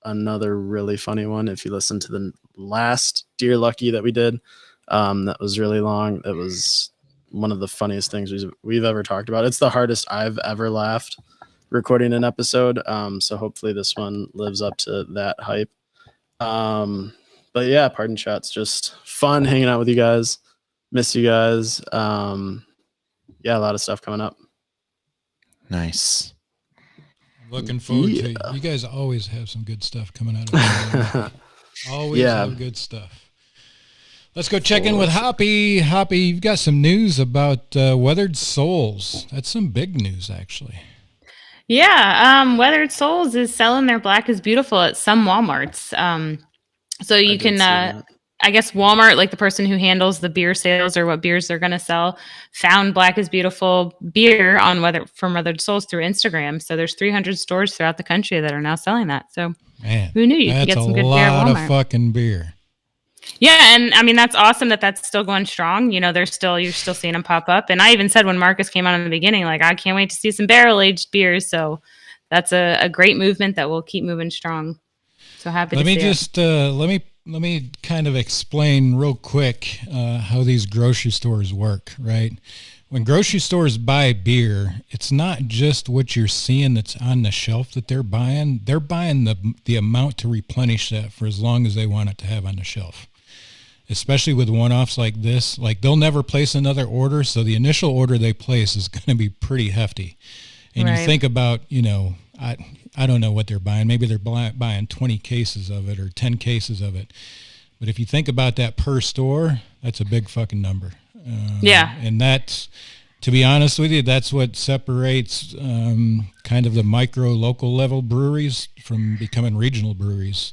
another really funny one. If you listen to the last Dear Lucky that we did, that was really long. It was one of the funniest things we've ever talked about. It's the hardest I've ever laughed recording an episode. So hopefully this one lives up to that hype. But yeah, parting shots, just fun hanging out with you guys. Miss you guys. Yeah, a lot of stuff coming up. Nice. Looking forward to it. You guys always have some good stuff coming out of it. Always have good stuff. Let's go check in with Hoppy. Hoppy, you've got some news about Weathered Souls. That's some big news, actually. Yeah, Weathered Souls is selling their Black is Beautiful at some Walmarts. So you can I guess Walmart, like the person who handles the beer sales or what beers they're going to sell, found Black is Beautiful beer on from Weathered Souls through Instagram. So there's 300 stores throughout the country that are now selling that. So Man, who knew you could get some good beer at That's a lot Walmart? of fucking beer. Yeah, and I mean that's awesome that that's still going strong. You know, you're still seeing them pop up. And I even said when Marcus came out in the beginning, like I can't wait to see some barrel aged beers. So that's a great movement that will keep moving strong. So happy to see it. Let me kind of explain real quick how these grocery stores work, right? When grocery stores buy beer, it's not just what you're seeing that's on the shelf that they're buying. They're buying the amount to replenish that for as long as they want it to have on the shelf. Especially with one-offs like this, like they'll never place another order, so the initial order they place is going to be pretty hefty. And Right. you think about, I don't know what they're buying. Maybe they're buying 20 cases of it or 10 cases of it. But if you think about that per store, that's a big fucking number. Yeah. And that's, to be honest with you, that's what separates kind of the micro local level breweries from becoming regional breweries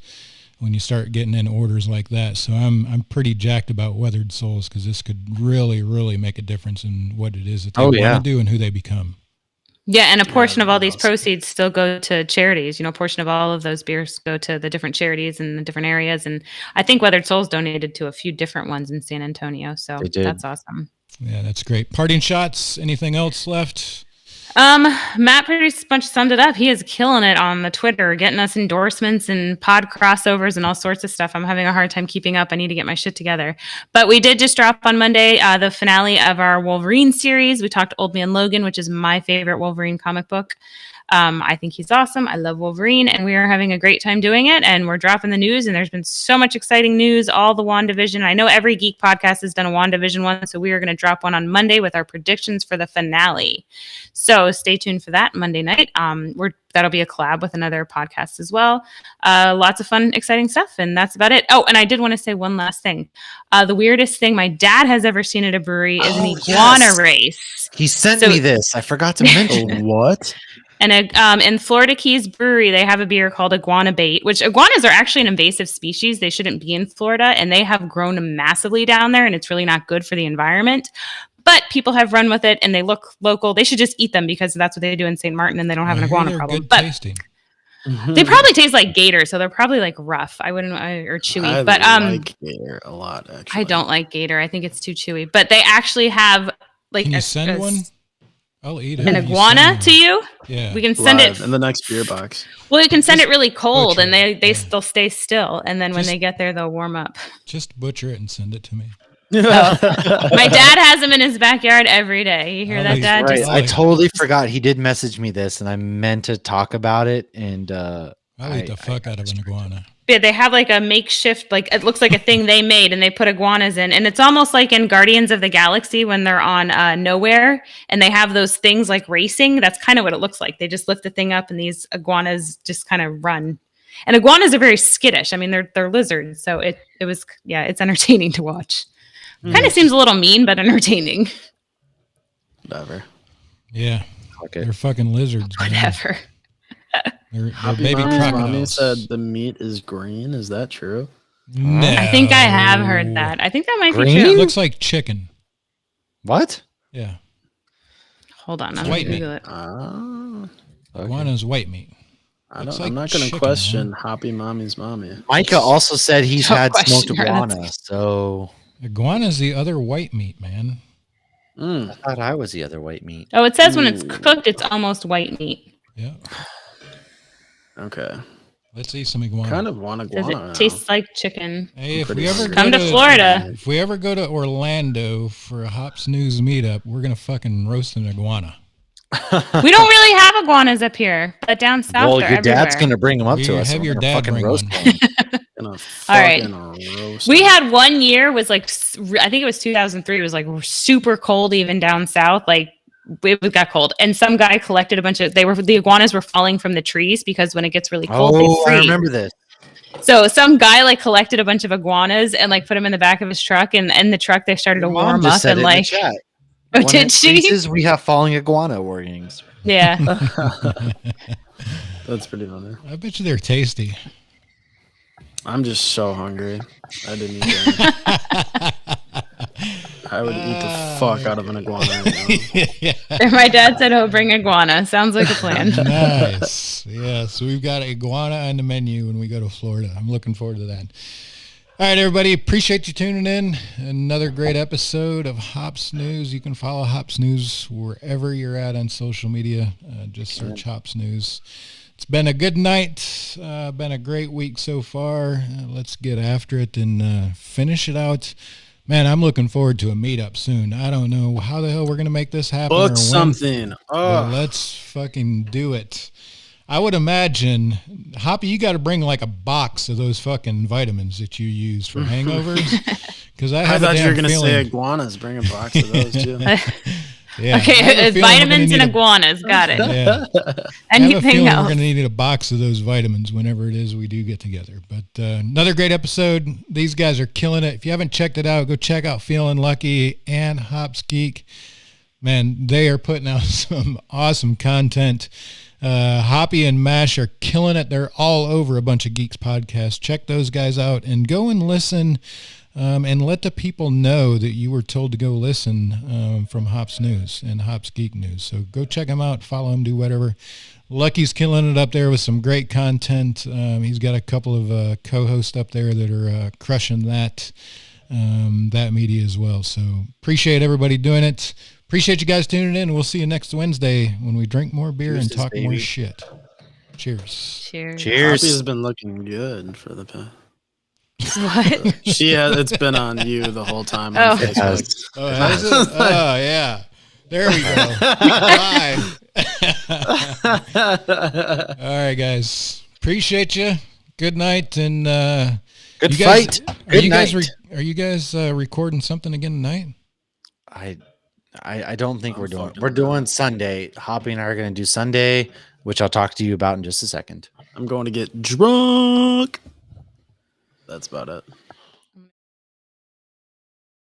when you start getting in orders like that. So I'm pretty jacked about Weathered Souls because this could really, really make a difference in what it is that they want to do and who they become. Yeah, and a portion of all these awesome. proceeds still go to charities. You know, a portion of all of those beers go to the different charities in the different areas. And I think Weathered Souls donated to a few different ones in San Antonio. So They did. that's awesome. Yeah, that's great. Parting shots. Anything else left? Matt pretty much summed it up. He is killing it on the Twitter, getting us endorsements and pod crossovers and all sorts of stuff. I'm having a hard time keeping up. I need to get my shit together. But we did just drop on Monday the finale of our Wolverine series. We talked Old Man Logan, which is my favorite Wolverine comic book. I think he's awesome. I love Wolverine, and we are having a great time doing it. And we're dropping the news, and there's been so much exciting news. All the WandaVision. I know every Geek podcast has done a WandaVision one, so we are going to drop one on Monday with our predictions for the finale. So stay tuned for that Monday night. That'll be a collab with another podcast as well. Lots of fun, exciting stuff, and that's about it. Oh, and I did want to say one last thing. The weirdest thing my dad has ever seen at a brewery is an iguana race. He sent me this. I forgot to mention it. What? And in Florida Keys Brewery, they have a beer called Iguana Bait, which iguanas are actually an invasive species. They shouldn't be in Florida, and they have grown massively down there, and it's really not good for the environment. But people have run with it, and they look local. They should just eat them because that's what they do in St. Martin, and they don't have an iguana problem. Good But tasting. they probably taste like gator, so they're probably like rough. Or chewy. But like gator a lot. Actually, I don't like gator. I think it's too chewy. But they actually have like Can you send one? I'll eat it. an if you iguana send to you. Yeah. We can send Live it in the next beer box. Well, you can send it really cold, butcher and it, they yeah. still stay still, and then when Just- they get there, they'll warm up. Just butcher it and send it to me. My dad has them in his backyard every day. You hear Oh, that, he's Dad? Right. Just- I totally forgot he did message me this, and I meant to talk about it. And I'll eat the fuck out of an iguana. Yeah, they have like a makeshift, like it looks like a thing they made, and they put iguanas in, and it's almost like in Guardians of the Galaxy when they're on Nowhere, and they have those things like racing. That's kind of what it looks like. They just lift the thing up, and these iguanas just kind of run. And iguanas are very skittish. I mean, they're lizards, so it's entertaining to watch. Kind of seems a little mean, but entertaining. Whatever. Yeah. Okay. They're fucking lizards. Man. Whatever. They're Happy baby Mommy crocodiles. said the meat is green. Is that true? No. I think I have heard that. I think that might Green? be It true. looks like chicken. What? Yeah. Hold on, I'm white gonna meat. Google it. Iguana's white meat. Looks like I'm not going to chicken, question man. Happy Mommy's mommy. Micah also said he's Don't had smoked question her, iguana. So Iguana's the other white meat, man. Mm. I thought I was the other white meat. Oh, it says when it's cooked, it's almost white meat. Yeah. Okay. Let's eat some iguana. Kind of want Does iguana. it taste like chicken? Hey, if pretty we ever hungry. Come to Florida. If we ever go to Orlando for a Hops News meetup, we're gonna fucking roast an iguana. We don't really have iguanas up here, but down south Well, they're your everywhere. dad's gonna bring him up to You us. have and your we're gonna dad fucking bring roast one. him. Gonna All right. fucking roast We it. had one year was like I think it was 2003. It was like super cold even down south. Like it got cold, and some guy collected a bunch of. The iguanas were falling from the trees because when it gets really cold, they Oh, I freeze. remember this. So some guy like collected a bunch of iguanas and like put them in the back of his truck, and in the truck they started to Your mom warm just up said and it in the like. chat. Oh, When did it she? freezes, we have falling iguana warnings. Yeah. That's pretty funny. I bet you they're tasty. I'm just so hungry. I didn't eat dinner. I would eat the fuck out of an iguana right now. My dad said, "Oh, bring iguana." Sounds like a plan. Nice. Yeah, so we've got iguana on the menu when we go to Florida. I'm looking forward to that. All right, everybody. Appreciate you tuning in. Another great episode of Hops News. You can follow Hops News wherever you're at on social media. Just search Hops News. It's been a good night. Been a great week so far. Let's get after it and finish it out. Man, I'm looking forward to a meetup soon. I don't know how the hell we're going to make this happen. Book something. But let's fucking do it. I would imagine, Hoppy, you got to bring like a box of those fucking vitamins that you use for hangovers. Because I thought you were going to say iguanas. Bring a box of those too. Yeah. Okay, vitamins and iguanas. Got it. Yeah. Anything else? We're going to need a box of those vitamins whenever it is we do get together. But another great episode. These guys are killing it. If you haven't checked it out, go check out Feeling Lucky and Hops Geek. Man, they are putting out some awesome content. Hoppy and Mash are killing it. They're all over a bunch of Geeks podcasts. Check those guys out and go and listen. And let the people know that you were told to go listen from Hops News and Hops Geek News. So go check them out, follow them, do whatever. Lucky's killing it up there with some great content. He's got a couple of co-hosts up there that are crushing that media as well. So appreciate everybody doing it. Appreciate you guys tuning in. We'll see you next Wednesday when we drink more beer and talk more shit. Cheers. Cheers. Hoppy has been looking good for the past. What? It's been on you the whole time on Oh. Facebook. Oh, has it? Oh, yeah. There we go. Live. All right, guys. Appreciate you. Good night and Good you guys, fight. Good night. Are you guys recording something again tonight? I don't think we're doing Sunday. Hoppy and I are going to do Sunday, which I'll talk to you about in just a second. I'm going to get drunk. That's about it.